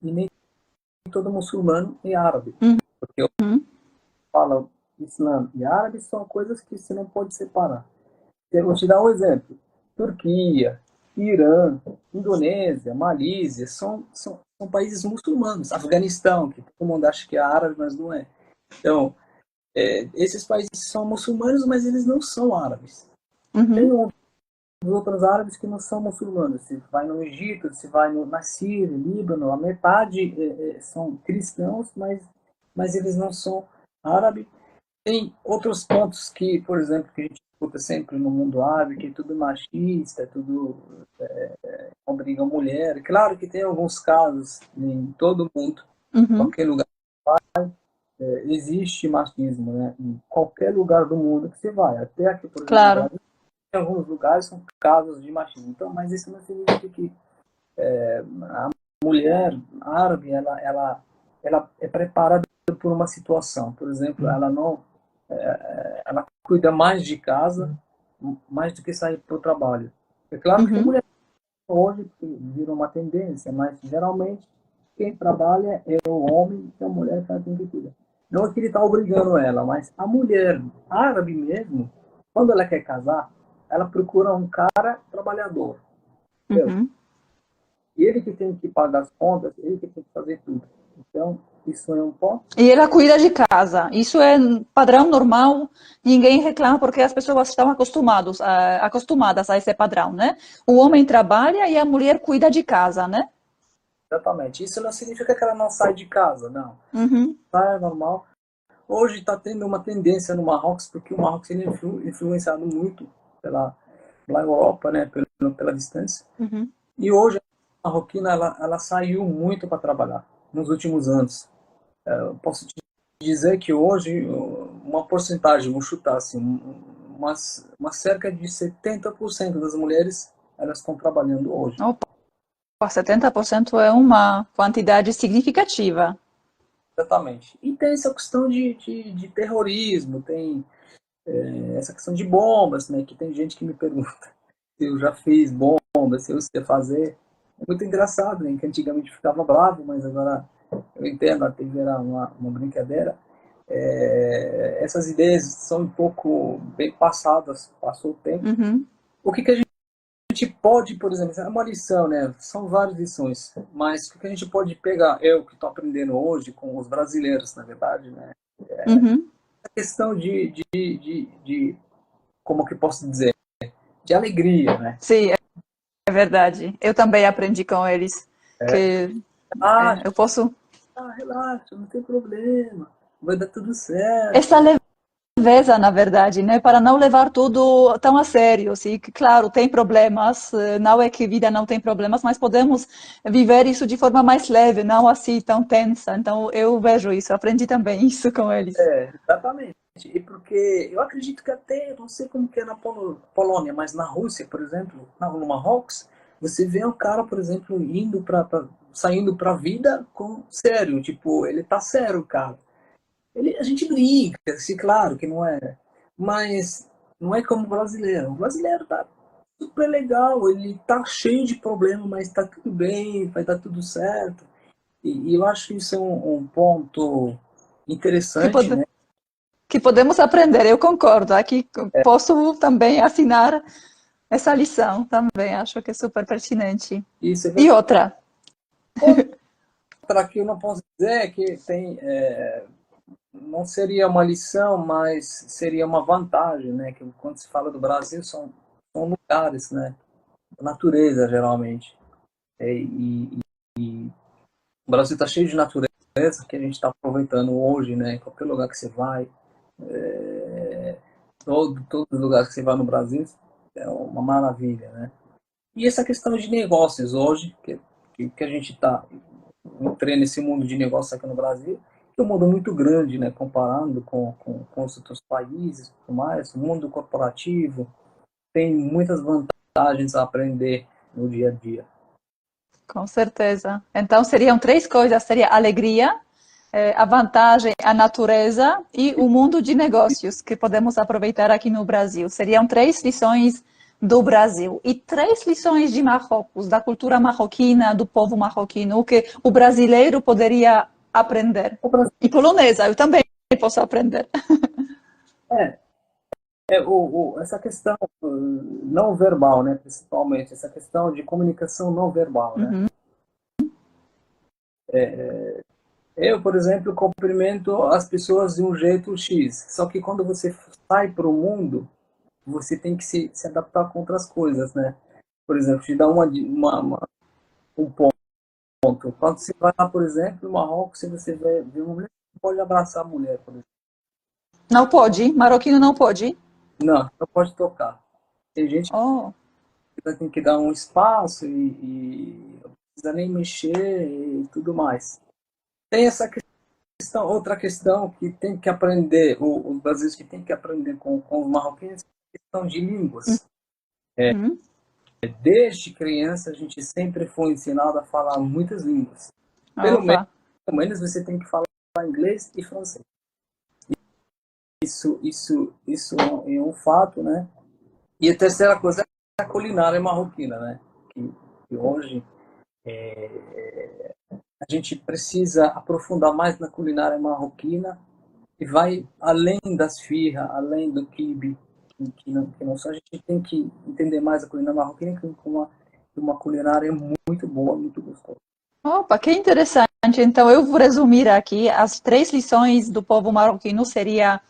e nem todo muçulmano é árabe. Porque eu Uhum. falo Islã e árabe são coisas que você não pode separar. Eu vou te dar um exemplo. Turquia, Irã, Indonésia, Malísia, são países muçulmanos. Afeganistão, que todo mundo acha que é árabe, mas não é. Então, esses países são muçulmanos, mas eles não são árabes. Tem Uhum. outros árabes que não são muçulmanos. Se vai no Egito, se vai na Síria, Líbano, a metade são cristãos, mas eles não são árabes. Tem outros pontos que, por exemplo, que a gente escuta sempre no mundo árabe, que é tudo machista, tudo obriga a mulher. Claro que tem alguns casos em todo mundo, em Uhum. qualquer lugar existe machismo, né? Em qualquer lugar do mundo que você vai. Até aqui, por exemplo, no Claro. Brasil, em alguns lugares são casos de machismo. Então, mas isso não significa que a mulher árabe ela é preparada por uma situação. Por exemplo, ela cuida mais de casa, mais do que sair para o trabalho. É claro que tem Uhum. mulher hoje que virou uma tendência, mas geralmente quem trabalha é o homem e a mulher que tem que cuidar. Não é que ele está obrigando ela, mas a mulher árabe mesmo, quando ela quer casar, ela procura um cara trabalhador. Entendeu? Uhum. Ele que tem que pagar as contas, ele que tem que fazer tudo. Então, isso é um ponto. E ela cuida de casa. Isso é padrão normal. Ninguém reclama porque as pessoas estão acostumadas a esse padrão, né? O homem trabalha e a mulher cuida de casa, né? Exatamente. Isso não significa que ela não sai de casa, não. Uhum. Tá, é normal. Hoje está tendo uma tendência no Marrocos, porque o Marrocos ele é influenciado muito pela Europa, né, pela distância. Uhum. E hoje a marroquina ela saiu muito para trabalhar nos últimos anos. Eu posso te dizer que hoje uma porcentagem, vou chutar assim, uma cerca de 70% das mulheres elas estão trabalhando hoje. Opa, 70% é uma quantidade significativa. Exatamente. E tem essa questão de terrorismo, tem essa questão de bombas, né? Que tem gente que me pergunta se eu já fiz bomba, se eu sei fazer. É muito engraçado, né? Que antigamente ficava bravo, mas agora eu entendo, até que era uma brincadeira. Essas ideias são um pouco bem passadas, passou o tempo. Uhum. O que a gente pode, por exemplo, é uma lição, né? São várias lições, mas o que a gente pode pegar, eu que estou aprendendo hoje com os brasileiros, na verdade, né? Uhum. A questão de como que posso dizer, de alegria, né? Sim, é verdade. Eu também aprendi com eles que Relaxa, eu posso. relaxa, não tem problema, vai dar tudo certo. Essa leveza, na verdade, né? Para não levar tudo tão a sério. Assim, que, claro, tem problemas, não é que a vida não tem problemas, mas podemos viver isso de forma mais leve, não assim tão tensa. Então, eu vejo isso, aprendi também isso com eles. Exatamente. E porque eu acredito que até, não sei como que é na Polônia, mas na Rússia, por exemplo, no Marrocos, você vê um cara, por exemplo, saindo para a vida com sério, tipo, ele tá sério, cara. A gente brinca, assim, claro que não é, mas não é como o brasileiro. O brasileiro tá super legal, ele tá cheio de problema, mas tá tudo bem, vai dar tudo certo. E eu acho que isso é um ponto Que, interessante, pod né? que podemos aprender, eu concordo. Aqui posso também assinar essa lição também, acho que é super pertinente. Isso é E verdade. outra, Outra que eu não posso dizer é que não seria uma lição, mas seria uma vantagem, né? Que quando se fala do Brasil são lugares, né? Natureza, geralmente. E o Brasil está cheio de natureza que a gente está aproveitando hoje, né? Em qualquer lugar que você vai, todos os lugares que você vai no Brasil é uma maravilha, né? E essa questão de negócios hoje, que a gente está entrando nesse mundo de negócios aqui no Brasil, que é um mundo muito grande, né? Comparando com os outros países e tudo mais, o mundo corporativo tem muitas vantagens a aprender no dia a dia. com certeza. Então, seriam três coisas: seria a alegria, a vantagem, a natureza e o mundo de negócios que podemos aproveitar aqui no Brasil. Seriam três lições do Brasil e três lições de Marrocos, da cultura marroquina, do povo marroquino, o que o brasileiro poderia aprender. E polonesa, eu também posso aprender. É, essa questão não verbal, né? Principalmente, essa questão de comunicação não verbal, né? Uhum. Eu, por exemplo, cumprimento as pessoas de um jeito X, só que quando você sai para o mundo, você tem que se adaptar com outras coisas, né? Por exemplo, te dar um ponto. Quando você vai lá, por exemplo, no Marrocos, se você vê uma mulher, você pode abraçar a mulher, por exemplo. Não pode? Marroquino não pode? Não pode tocar. Tem gente Oh, que tem que dar um espaço e não precisa nem mexer e tudo mais. Tem essa questão, outra questão que tem que aprender, os brasileiros que tem que aprender com os marroquinos, é a questão de línguas. uhum. Desde criança, a gente sempre foi ensinado a falar muitas línguas. Pelo Opa. menos você tem que falar inglês e francês. Isso é um fato, né? E a terceira coisa é a culinária marroquina, né? Que hoje a gente precisa aprofundar mais na culinária marroquina e vai além das firras, além do quibe, que não só a gente tem que entender mais a culinária marroquina, que uma culinária muito boa, muito gostosa. Opa, que interessante. Então, eu vou resumir aqui. As três lições do povo marroquino seria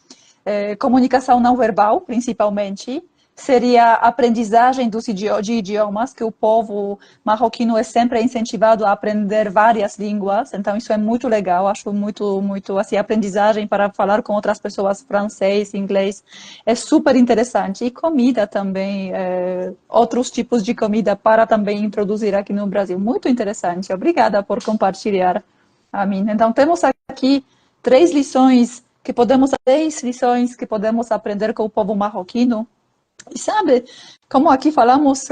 comunicação não verbal, principalmente. Seria a aprendizagem de idiomas, que o povo marroquino é sempre incentivado a aprender várias línguas. Então, isso é muito legal. Acho muito, assim, aprendizagem para falar com outras pessoas, francês, inglês, é super interessante. E comida também, outros tipos de comida para também introduzir aqui no Brasil. Muito interessante. Obrigada por compartilhar, Amin. Então, temos aqui três lições que podemos aprender com o povo marroquino. E sabe, como aqui falamos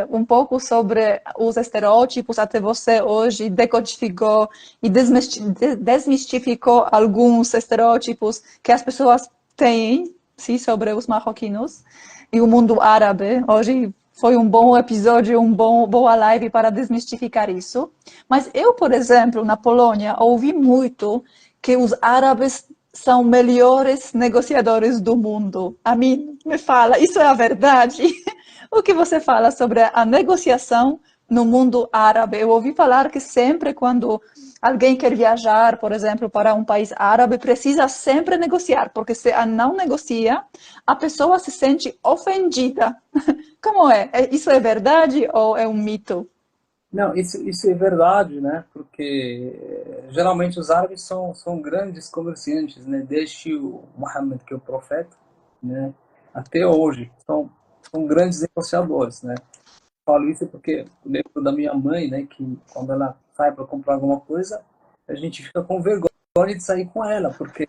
um pouco sobre os estereótipos, até você hoje decodificou e desmistificou alguns estereótipos que as pessoas têm, sim, sobre os marroquinos e o mundo árabe. Hoje foi um bom episódio, boa live para desmistificar isso. Mas eu, por exemplo, na Polônia, ouvi muito que os árabes são melhores negociadores do mundo. A mim, me fala, isso é a verdade? O que você fala sobre a negociação no mundo árabe? Eu ouvi falar que sempre quando alguém quer viajar, por exemplo, para um país árabe, precisa sempre negociar, porque se não negocia, a pessoa se sente ofendida. Como é? Isso é verdade ou é um mito? Não, isso é verdade, né? Porque geralmente os árabes são grandes comerciantes, né? Desde o Muhammad, que é o profeta, né? Até hoje, são grandes negociadores, né? Falo isso porque eu lembro da minha mãe, né? Que quando ela sai para comprar alguma coisa, a gente fica com vergonha de sair com ela, porque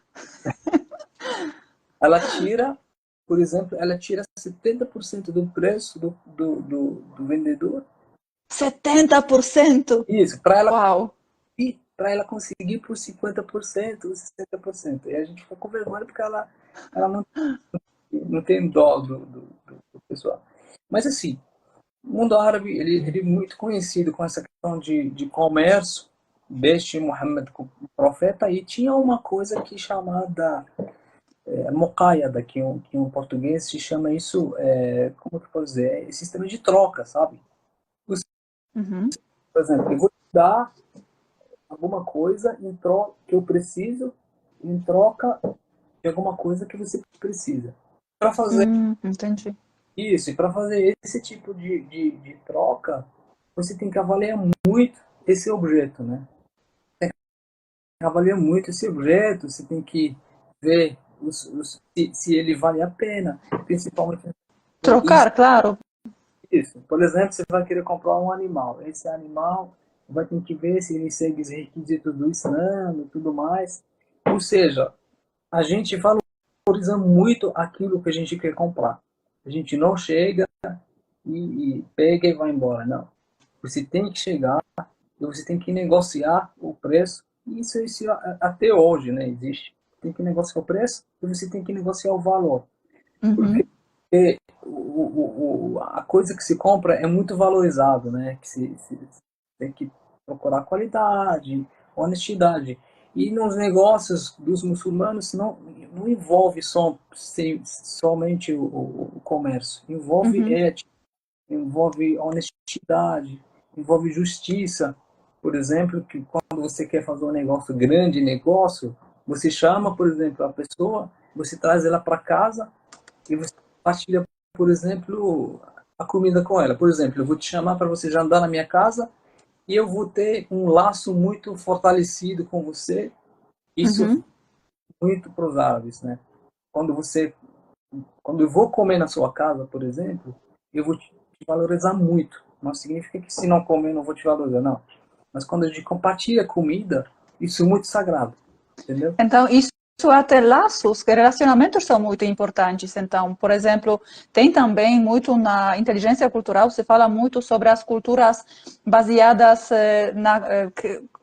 ela tira, por exemplo, ela tira 70% do preço do vendedor. 70%? Isso, para ela Uau! e para ela conseguir por 50%, 60%. E a gente fica com vergonha porque ela não tem dó do pessoal. Mas assim, o mundo árabe ele é muito conhecido com essa questão de comércio, desde Muhammad como profeta, e tinha uma coisa que é chamada muqayyada, que em português se chama isso, como que eu posso dizer, sistema de troca, sabe? Uhum. Por exemplo, eu vou te dar alguma coisa em troca que eu preciso, em troca de alguma coisa que você precisa. Para fazer Entendi. isso, e para fazer esse tipo de troca, você tem que avaliar muito esse objeto, né? Avalia muito esse objeto, você tem que ver se ele vale a pena, principalmente Trocar, claro. isso. Por exemplo, você vai querer comprar um animal. Esse animal vai ter que ver se ele segue os requisitos do Islã e tudo mais. Ou seja, a gente valoriza muito aquilo que a gente quer comprar. A gente não chega e pega e vai embora, não. Você tem que chegar e você tem que negociar o preço. Isso até hoje, né, existe. Tem que negociar o preço e você tem que negociar o valor. Porque Uhum. a coisa que se compra é muito valorizado, né? Que se tem que procurar qualidade, honestidade. E nos negócios dos muçulmanos não envolve somente o comércio, envolve Uhum. ética, envolve honestidade, envolve justiça. Por exemplo, que quando você quer fazer um negócio, grande negócio, você chama, por exemplo, a pessoa, você traz ela para casa e você compartilha, por exemplo, a comida com ela. Por exemplo, eu vou te chamar para você jantar na minha casa e eu vou ter um laço muito fortalecido com você. Isso é Uhum. muito para os árabes, né? Quando você, quando eu vou comer na sua casa, por exemplo, eu vou te valorizar muito. Não significa que se não comer eu não vou te valorizar, não. Mas quando a gente compartilha comida, isso é muito sagrado, entendeu? Então, isso até laços, que relacionamentos são muito importantes. Então, por exemplo, tem também muito na inteligência cultural, se fala muito sobre as culturas baseadas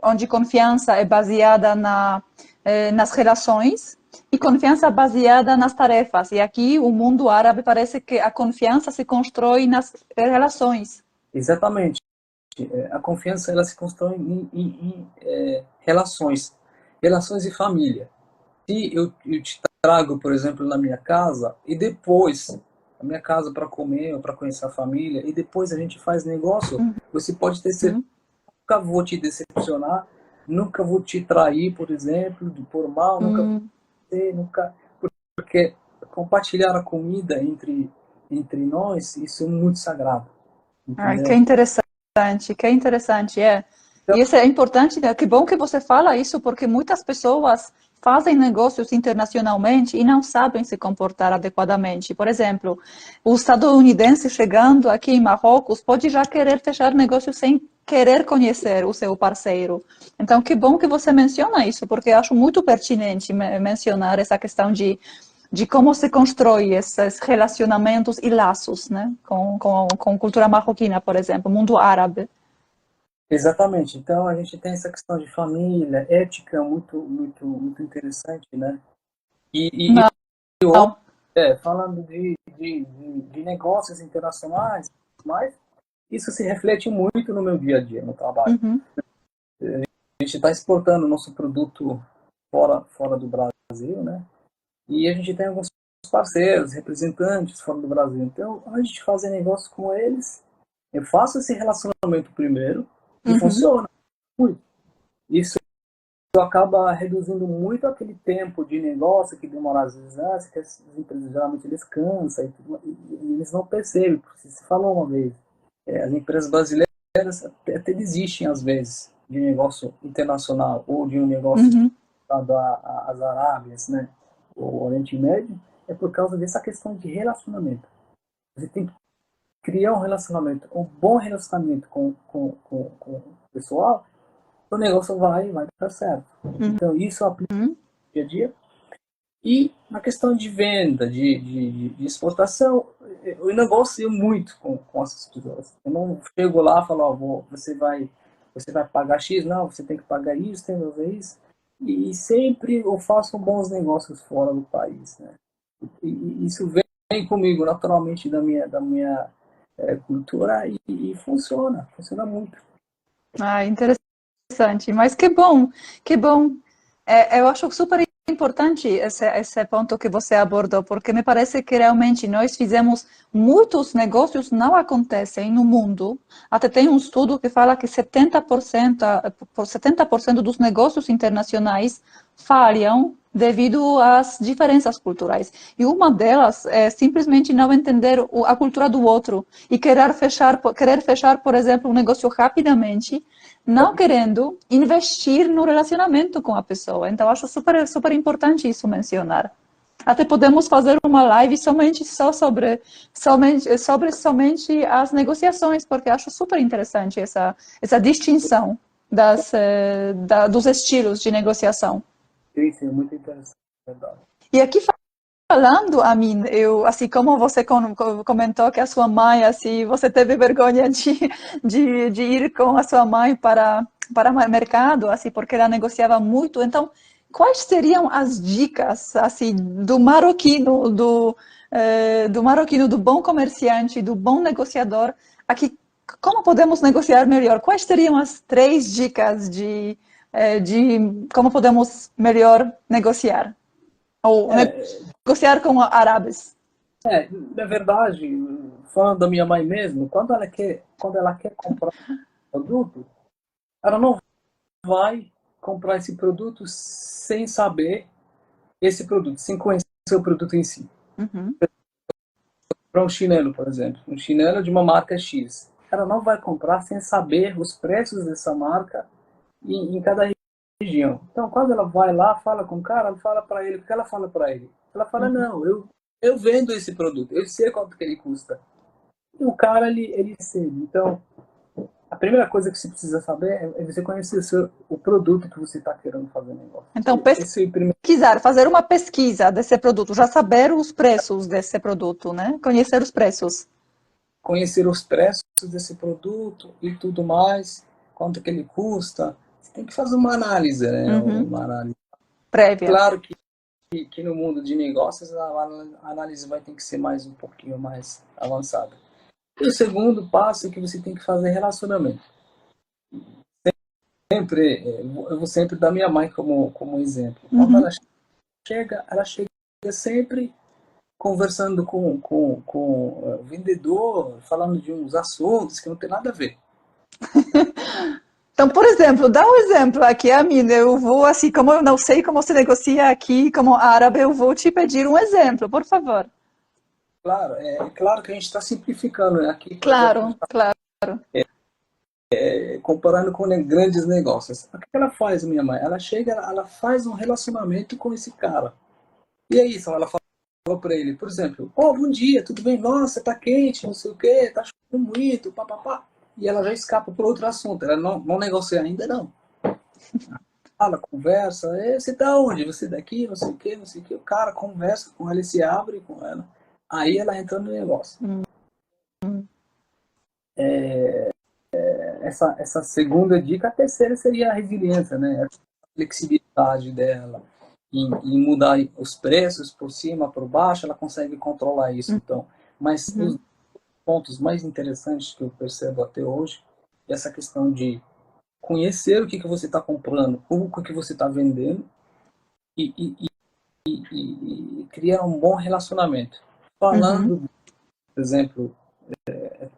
onde confiança é baseada nas relações e confiança baseada nas tarefas. E aqui, o mundo árabe parece que a confiança se constrói nas relações. Exatamente. A confiança ela se constrói em relações, relações de família. Se eu te trago, por exemplo, na minha casa e depois a minha casa para comer ou para conhecer a família e depois a gente faz negócio, você pode ter certeza Uhum. que nunca vou te decepcionar, nunca vou te trair, por exemplo, por mal, nunca vou Hum. ter, nunca, porque compartilhar a comida entre nós, isso é muito sagrado, Ai, entendeu? que interessante, é. Então, E isso é importante, né? Que bom que você fala isso, porque muitas pessoas fazem negócios internacionalmente e não sabem se comportar adequadamente. Por exemplo, o estadunidense chegando aqui em Marrocos pode já querer fechar negócio sem querer conhecer o seu parceiro. Então, que bom que você menciona isso, porque eu acho muito pertinente mencionar essa questão de como se constrói esses relacionamentos e laços, né, com cultura marroquina, por exemplo, mundo árabe. exatamente. Então a gente tem essa questão de família, ética muito interessante, né? E Não, falando de negócios internacionais, mas isso se reflete muito no meu dia a dia, no trabalho. uhum, A gente está exportando o nosso produto fora do Brasil, né? E a gente tem alguns parceiros, representantes fora do Brasil. Então, antes de fazer negócio com eles, eu faço esse relacionamento primeiro e uhum. funciona muito. Isso acaba reduzindo muito aquele tempo de negócio que demora às vezes, que as empresas geralmente descansam e eles não percebem, porque se falou uma vez, as empresas brasileiras até desistem, às vezes, de um negócio internacional ou de um negócio dado às Arábias, né, o Oriente Médio, é por causa dessa questão de relacionamento. Você tem que criar um relacionamento, um bom relacionamento com o pessoal, o negócio vai dar certo. Então, isso aplica no dia a dia. E na questão de venda, de exportação, eu negocio muito com essas pessoas. Eu não chego lá e falo, ó, você vai pagar X, não, você tem que pagar isso, tem que fazer isso. E sempre eu faço bons negócios fora do país, né? E isso vem comigo naturalmente da minha cultura e funciona muito. Ah, interessante. Mas que bom, que bom. Eu acho super importante esse ponto que você abordou, porque me parece que realmente nós fizemos muitos negócios não acontecem no mundo. Até tem um estudo que fala que 70% dos negócios internacionais falham devido às diferenças culturais. E uma delas é simplesmente não entender a cultura do outro e querer fechar, por exemplo, um negócio rapidamente, não querendo investir no relacionamento com a pessoa. Então, acho super, super importante isso mencionar. Até podemos fazer uma live somente as negociações, porque acho super interessante essa distinção dos estilos de negociação. Sim, muito interessante, verdade. E aqui falando, Amin, assim como você comentou que a sua mãe, assim, você teve vergonha de ir com a sua mãe para o mercado, assim, porque ela negociava muito. Então, quais seriam as dicas, assim, do marroquino, do bom comerciante, do bom negociador, aqui, como podemos negociar melhor? Quais seriam as 3 dicas de como podemos melhor negociar? Ou negociar com árabes. Na verdade, falando da minha mãe mesmo, quando ela quer comprar um produto, ela não vai comprar esse produto sem saber esse produto, sem conhecer o produto em si. Para um chinelo, por exemplo, um chinelo de uma marca X, ela não vai comprar sem saber os preços dessa marca em cada região. Então, quando ela vai lá, fala com o cara, ela fala para ele, o que ela fala para ele? Ela fala, não, eu vendo esse produto, eu sei quanto que ele custa. E o cara, ele cede. Então, a primeira coisa que você precisa saber é você conhecer o produto que você está querendo fazer negócio. Então, pesquisar, fazer uma pesquisa desse produto, já saber os preços desse produto, né? Conhecer os preços. Conhecer os preços desse produto e tudo mais, quanto que ele custa. Você tem que fazer uma análise, né? Uma análise prévia. Claro que no mundo de negócios a análise vai ter que ser um pouquinho mais avançada. E o segundo passo é que você tem que fazer relacionamento. Eu vou sempre dar minha mãe como exemplo. Quando ela chega sempre conversando com o vendedor, falando de uns assuntos que não tem nada a ver. Então, por exemplo, dá um exemplo aqui, Amina. Eu vou, assim, como eu não sei como se negocia aqui como árabe, eu vou te pedir um exemplo, por favor. Claro, claro que a gente está simplificando, né? Aqui, Claro, claro. Comparando com grandes negócios. O que ela faz, minha mãe? Ela chega, ela faz um relacionamento com esse cara. E é isso, ela fala para ele, por exemplo, bom dia, tudo bem? Nossa, tá quente, não sei o quê, tá chovendo muito, papapá. E ela já escapa para outro assunto, ela não negocia ainda, não. Fala, conversa, você tá onde? Você daqui, não sei o quê, não sei o quê. O cara conversa com ela, ele se abre com ela. Aí ela entra no negócio. Essa segunda dica, a terceira seria a resiliência, né? A flexibilidade dela em mudar os preços por cima, por baixo, ela consegue controlar isso. Então, mas os pontos mais interessantes que eu percebo até hoje é essa questão de conhecer o que você está comprando, o que você está vendendo e criar um bom relacionamento. Falando, por exemplo,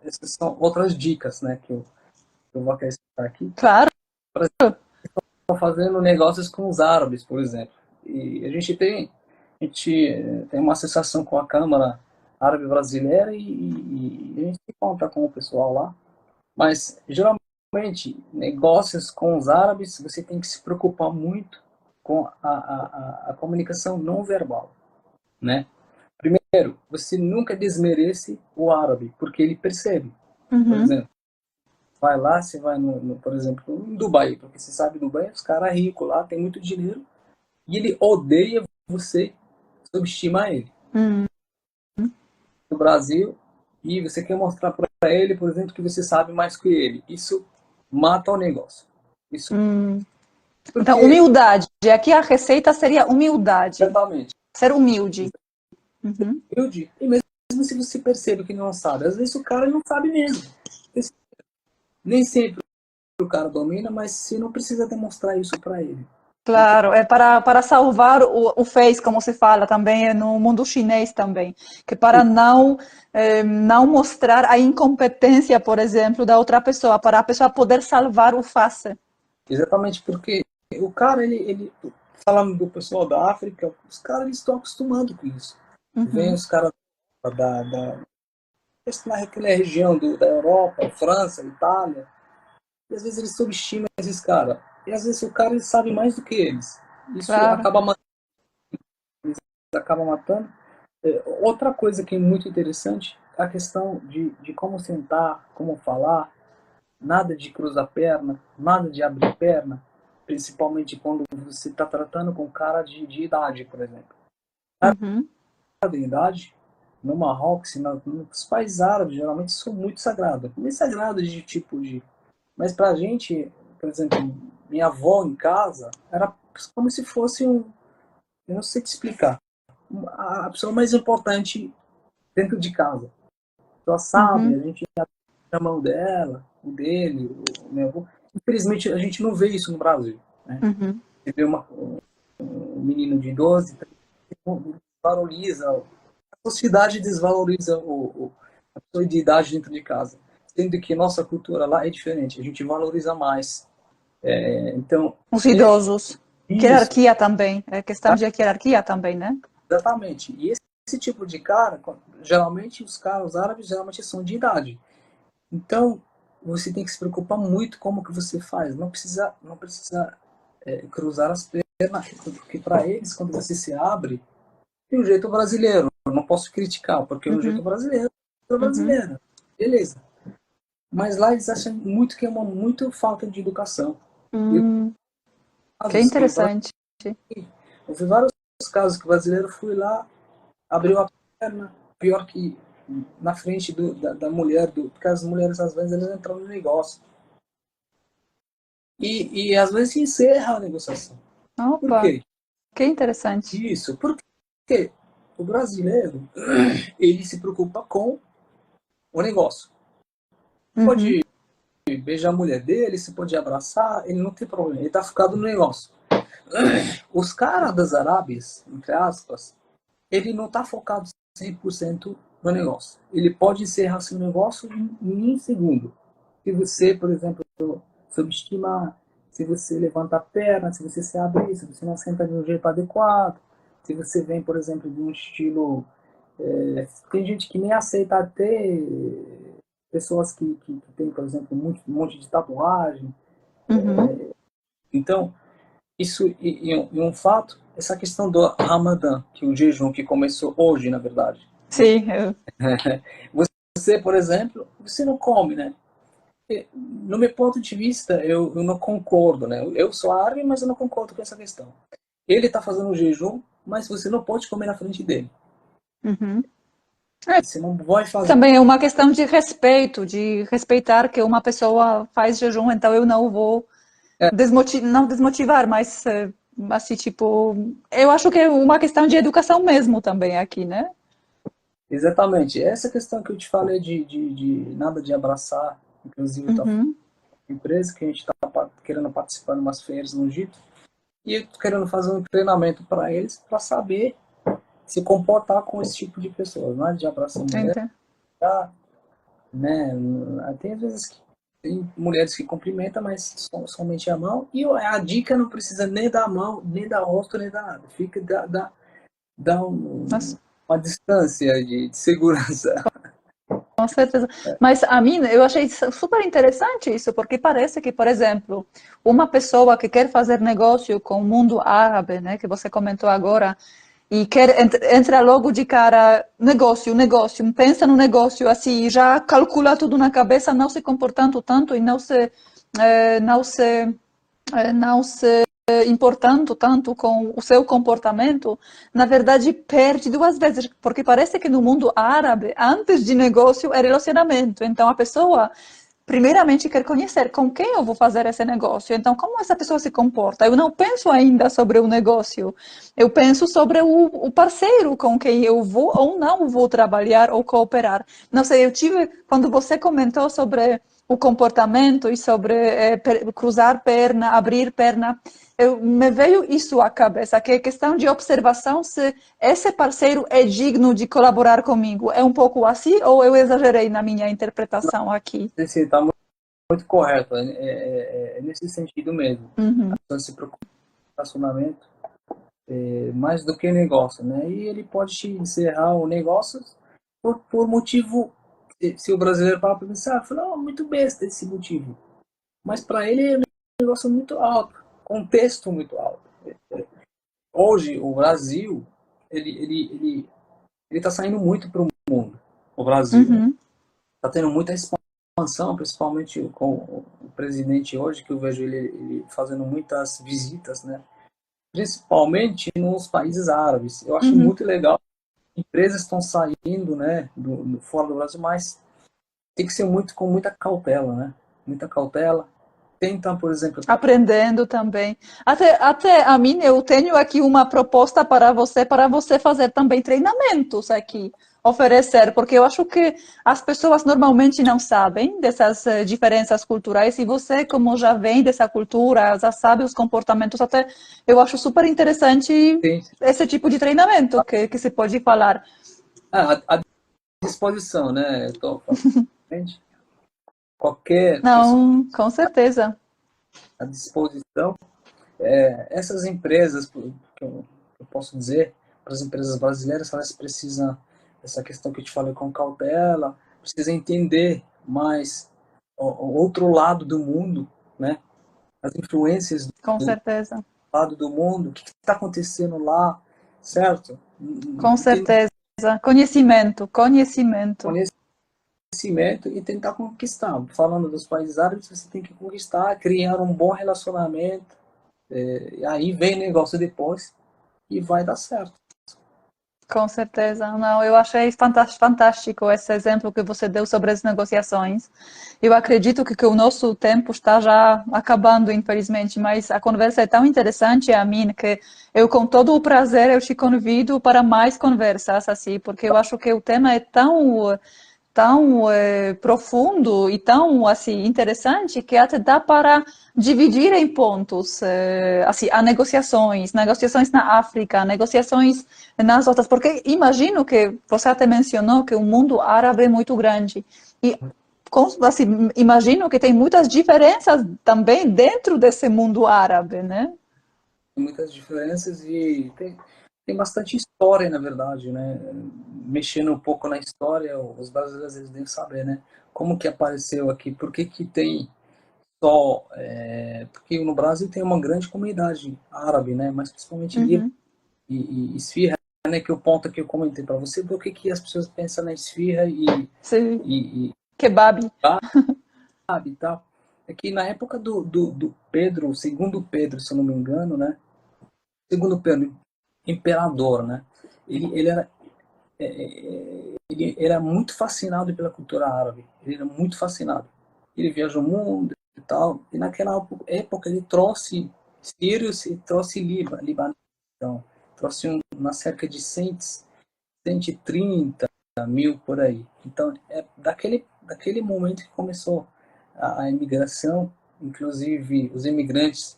essas são outras dicas, né, que eu vou acrescentar aqui. Claro. Estão fazendo negócios com os árabes, por exemplo. E a gente tem uma associação com a Câmara Árabe Brasileira e a gente conta com o pessoal lá. Mas, geralmente, negócios com os árabes, você tem que se preocupar muito com a comunicação não verbal, né? Primeiro, você nunca desmerece o árabe, porque ele percebe. Por Uhum. exemplo, vai lá, você vai, por exemplo, em Dubai, porque você sabe, Dubai, os caras ricos lá, tem muito dinheiro, e ele odeia você subestimar ele. Uhum. No Brasil, e você quer mostrar para ele, por exemplo, que você sabe mais que ele. Isso mata o negócio. Isso Então, porque, humildade. Aqui a receita seria humildade. exatamente, Ser humilde. Uhum. humilde, e mesmo se você percebe que não sabe, às vezes o cara não sabe mesmo. Nem sempre o cara domina, mas você não precisa demonstrar isso para ele. Claro, é para salvar o face, como se fala também no mundo chinês também, que para não mostrar a incompetência, por exemplo, da outra pessoa, para a pessoa poder salvar o face. Exatamente, porque o cara, falando do pessoal da África, os caras eles estão acostumados com isso. Vem Uhum. os caras naquela região da Europa, França, Itália, e às vezes eles subestimam esses caras. E às vezes o cara ele sabe mais do que eles. Isso Claro. acaba matando. Outra coisa que é muito interessante é a questão de como sentar, como falar, nada de cruzar perna, nada de abrir perna, principalmente quando você está tratando com um cara de idade, por exemplo. Uhum. Cada idade, no Marrocos, nos países árabes, geralmente são muito sagrados. Muito sagrados de tipo de... Mas pra gente, por exemplo, minha avó em casa, era como se fosse um... Eu não sei te explicar. A pessoa mais importante dentro de casa. A pessoa sabe, Uhum. a gente ia na mão dela, o dele, o meu avô. Infelizmente, a gente não vê isso no Brasil. Né? Uhum. Você vê um menino de 12, desvaloriza, a sociedade desvaloriza a pessoa de idade dentro de casa. Sendo que nossa cultura lá é diferente, a gente valoriza mais. Então, Os idosos. isso, Hierarquia também. É questão de hierarquia também, né? exatamente. E esse tipo de cara, geralmente os caras árabes geralmente são de idade. Então, você tem que se preocupar muito como que você faz. Não precisa cruzar as pernas, porque para eles, quando você se abre, tem o jeito brasileiro. Eu não posso criticar, porque é um jeito Uhum. brasileiro, Uhum. brasileira. Beleza. Mas lá eles acham muito que é uma muito falta de educação. E Hum, que casos que interessante. eu vi vários casos que o brasileiro foi lá, abriu a perna, pior que na frente da mulher, porque as mulheres às vezes elas entram no negócio. E às vezes se encerra a negociação. Por Opa, quê? que interessante. Isso, porque o brasileiro ele se preocupa com o negócio. Uhum. Pode beijar a mulher dele, se pode abraçar, ele não tem problema, ele está focado no negócio. Os caras das Arábias, entre aspas, ele não está focado 100% no negócio. Ele pode encerrar seu negócio em um segundo. Se você, por exemplo, subestimar, se você levanta a perna, se você se abre, se você não senta de um jeito adequado, se você vem, por exemplo, de um estilo... tem gente que nem aceita até pessoas que têm, por exemplo, um monte de tatuagem. Uhum. Então, isso e um fato, essa questão do Ramadã, que é o jejum que começou hoje, na verdade. Sim, Você, por exemplo, você não come, né? No meu ponto de vista, eu não concordo, né? Eu sou árabe, mas eu não concordo com essa questão. Ele está fazendo o jejum, mas você não pode comer na frente dele. uhum. Você não vai fazer. Também é uma questão de respeito, de respeitar que uma pessoa faz jejum, então eu não vou não desmotivar, mas assim, tipo, eu acho que é uma questão de educação mesmo também aqui, né? Exatamente. Essa questão que eu te falei de nada de abraçar, inclusive está Uhum. empresa que a gente está querendo participar de umas feiras no Egito, e eu tô querendo fazer um treinamento para eles, para saber se comportar com esse tipo de pessoas, não é de abraçar mulher, Então, né? Tem às vezes que tem mulheres que cumprimentam, mas somente a mão, e a dica não precisa nem da mão, nem da rosto, nem da nada, fica dá nossa, uma distância de segurança. Com certeza. Mas a mim, eu achei super interessante isso, porque parece que, por exemplo, uma pessoa que quer fazer negócio com o mundo árabe, né, que você comentou agora, e quer entra logo de cara, negócio, pensa no negócio assim, já calcula tudo na cabeça, não se comportando tanto e não se importando tanto com o seu comportamento, na verdade perde duas vezes, porque parece que no mundo árabe, antes de negócio é relacionamento. Então a pessoa primeiramente quer conhecer com quem eu vou fazer esse negócio. Então, como essa pessoa se comporta? Eu não penso ainda sobre o negócio, eu penso sobre o parceiro com quem eu vou ou não vou trabalhar ou cooperar. Não sei, quando você comentou sobre o comportamento e sobre cruzar perna, abrir perna, me veio isso à cabeça, que é questão de observação se esse parceiro é digno de colaborar comigo. É um pouco assim ou eu exagerei na minha interpretação aqui? Você está muito correto, é nesse sentido mesmo. Uhum. A pessoa se preocupa com relacionamento mais do que negócio, né? E ele pode te encerrar o negócio por motivo, se o brasileiro para pensar, fala, muito besta esse motivo. Mas para ele é um negócio muito alto, contexto muito alto. Hoje, o Brasil, ele está saindo muito para o mundo, o Brasil, né? Uhum. Está tendo muita expansão, principalmente com o presidente hoje, que eu vejo ele fazendo muitas visitas, né? Principalmente nos países árabes. Eu acho Uhum. muito legal. Empresas estão saindo, né, fora do Brasil, mas tem que ser com muita cautela, né? Muita cautela. Tenta, por exemplo, Aprendendo também. Até a mim, eu tenho aqui uma proposta para você fazer também treinamentos aqui, oferecer, porque eu acho que as pessoas normalmente não sabem dessas diferenças culturais, e você, como já vem dessa cultura, já sabe os comportamentos, até eu acho super interessante tem esse tipo de treinamento que se pode falar. à disposição, né? Qualquer pessoa Não, com certeza. à disposição. Essas empresas, que eu posso dizer, para as empresas brasileiras, elas precisam, essa questão que eu te falei com cautela, precisa entender mais o outro lado do mundo, né? As influências Com do certeza. lado do mundo, o que está acontecendo lá, certo? Com Entender certeza. Conhecimento, conhecimento. conhecimento e tentar conquistar. Falando dos países árabes, você tem que conquistar, criar um bom relacionamento, e aí vem negócio depois e vai dar certo. Com certeza. Não, eu achei fantástico esse exemplo que você deu sobre as negociações. Eu acredito que o nosso tempo está já acabando, infelizmente, mas a conversa é tão interessante, a mim, que eu, com todo o prazer, eu te convido para mais conversas, assim, porque eu acho que o tema é tão profundo e tão assim interessante que até dá para dividir em pontos, assim, há negociações na África, negociações nas outras, porque imagino que você até mencionou que o mundo árabe é muito grande e assim, imagino que tem muitas diferenças também dentro desse mundo árabe, né? Tem muitas diferenças e tem bastante história, na verdade, né? Mexendo um pouco na história, os brasileiros eles devem saber, né? Como que apareceu aqui, por que que tem só... porque no Brasil tem uma grande comunidade árabe, né? Mas principalmente Líbano Uhum. e esfirra, né? Que é o ponto que eu comentei para você, por que que as pessoas pensam na esfirra Sim. e Kebab. sabe, e tal. É que na época do Pedro, o segundo Pedro, se eu não me engano, né? Segundo Pedro, imperador, né? Ele era ele era muito fascinado pela cultura árabe. Ele era muito fascinado. Ele viajou o mundo e tal. E naquela época ele trouxe sírios e trouxe libanês. Então, trouxe uma cerca de 130 mil por aí. Então, é daquele momento que começou a imigração, inclusive os imigrantes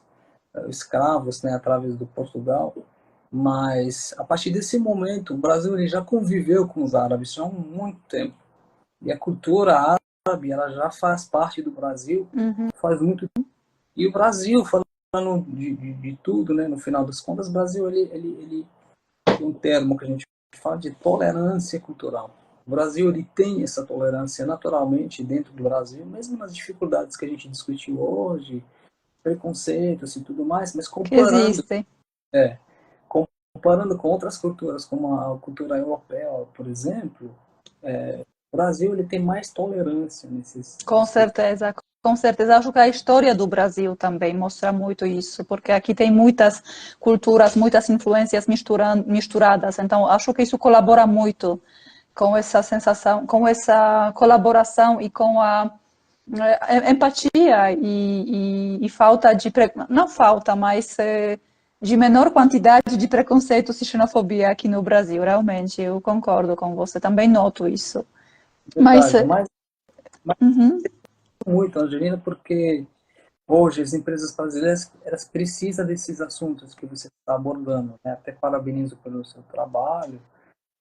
escravos, né, através do Portugal. Mas a partir desse momento, o Brasil ele já conviveu com os árabes já há muito tempo. E a cultura árabe ela já faz parte do Brasil Uhum. faz muito tempo. E o Brasil, falando de tudo, né, no final das contas, o Brasil ele tem um termo que a gente fala de tolerância cultural. O Brasil ele tem essa tolerância naturalmente dentro do Brasil, mesmo nas dificuldades que a gente discutiu hoje, preconceitos e tudo mais, mas Que existem. comparando com outras culturas, como a cultura europeia, por exemplo, o Brasil ele tem mais tolerância nesses Com aspectos. certeza, com certeza. Acho que a história do Brasil também mostra muito isso, porque aqui tem muitas culturas, muitas influências misturadas. Então, acho que isso colabora muito com essa sensação, com essa colaboração e com a empatia e falta de, não falta, mas de menor quantidade de preconceitos e xenofobia aqui no Brasil. Realmente, eu concordo com você, também noto isso. Mas, Verdade, mas uhum, muito, Angelina, porque hoje as empresas brasileiras elas precisam desses assuntos que você está abordando, né? Até parabenizo pelo seu trabalho.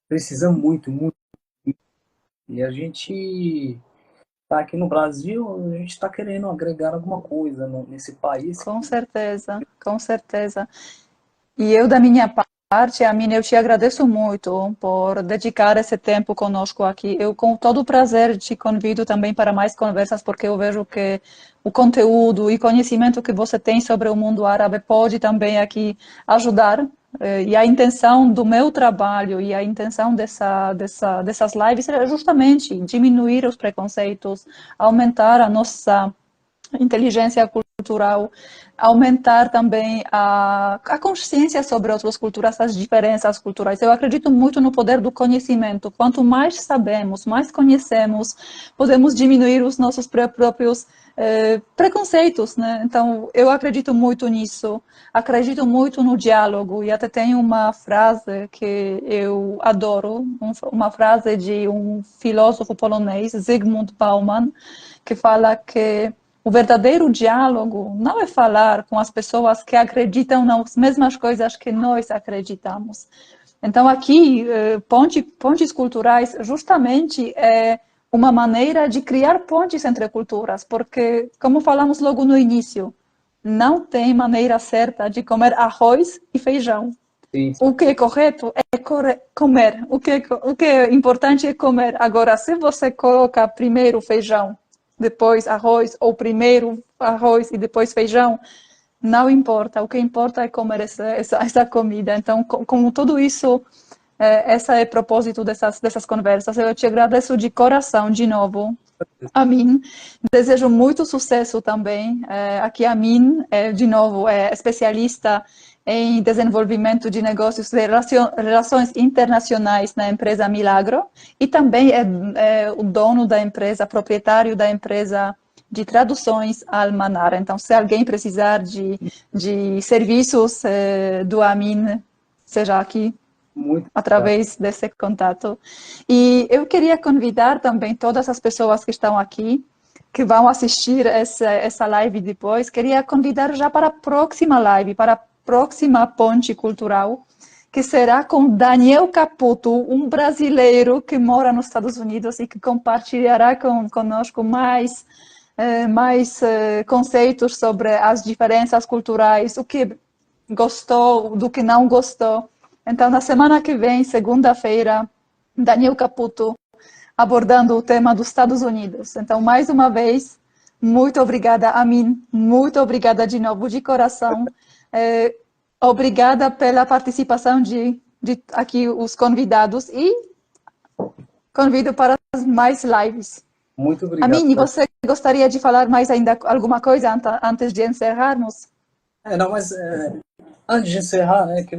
Precisa muito, muito. E a gente está aqui no Brasil, a gente está querendo agregar alguma coisa nesse país. com certeza, com certeza. E eu, da minha parte, Amina, eu te agradeço muito por dedicar esse tempo conosco aqui. Eu, com todo prazer, te convido também para mais conversas, porque eu vejo que o conteúdo e conhecimento que você tem sobre o mundo árabe pode também aqui ajudar. E a intenção do meu trabalho e a intenção dessas lives é justamente diminuir os preconceitos, aumentar a nossa inteligência cultural, aumentar também a consciência sobre outras culturas, as diferenças culturais. Eu acredito muito no poder do conhecimento. Quanto mais sabemos, mais conhecemos, podemos diminuir os nossos próprios preconceitos, né? Então, eu acredito muito nisso. Acredito muito no diálogo e até tem uma frase que eu adoro, uma frase de um filósofo polonês, Zygmunt Bauman, que fala que o verdadeiro diálogo não é falar com as pessoas que acreditam nas mesmas coisas que nós acreditamos. Então, aqui, pontes culturais justamente é uma maneira de criar pontes entre culturas, porque, como falamos logo no início, não tem maneira certa de comer arroz e feijão. Sim, O que é correto é comer. O que é importante é comer. Agora, se você coloca primeiro feijão, depois arroz, ou primeiro arroz e depois feijão, não importa. O que importa é comer essa comida. Então, com tudo isso, esse é o propósito dessas conversas. Eu te agradeço de coração de novo. A mim, desejo muito sucesso também. Aqui a mim, de novo, é especialista em desenvolvimento de negócios de relações internacionais na empresa Milagro e também é o dono da empresa, proprietário da empresa de traduções Almanar. Então, se alguém precisar de serviços do Amin, seja aqui muito obrigado. através desse contato. E eu queria convidar também todas as pessoas que estão aqui, que vão assistir essa live depois, queria convidar já para a próxima live, para a próxima ponte cultural, que será com Daniel Caputo, um brasileiro que mora nos Estados Unidos e que compartilhará conosco mais conceitos sobre as diferenças culturais, o que gostou, do que não gostou. Então, na semana que vem, segunda-feira, Daniel Caputo abordando o tema dos Estados Unidos. Então, mais uma vez, muito obrigada, Amin. Muito obrigada de novo, de coração. Obrigada pela participação de aqui os convidados e convido para mais lives. Muito obrigado. Amin, você gostaria de falar mais ainda alguma coisa antes de encerrarmos? Não, mas antes de encerrar, né, que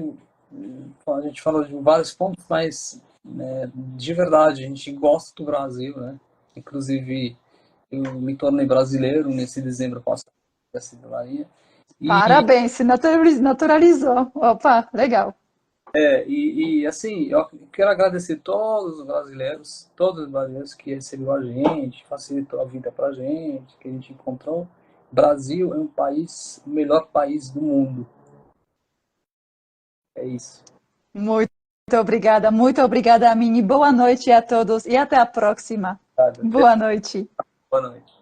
a gente falou de vários pontos, mas de verdade, a gente gosta do Brasil, né? Inclusive, eu me tornei brasileiro nesse dezembro passado, da cidadania. Parabéns, se naturalizou. Opa, legal. Assim, eu quero agradecer todos os brasileiros que recebeu a gente, facilitou a vida pra gente, que a gente encontrou. Brasil é um país, o melhor país do mundo. É isso. Muito obrigada, Amine. Boa noite a todos e até a próxima. Obrigado. Boa noite. Boa noite.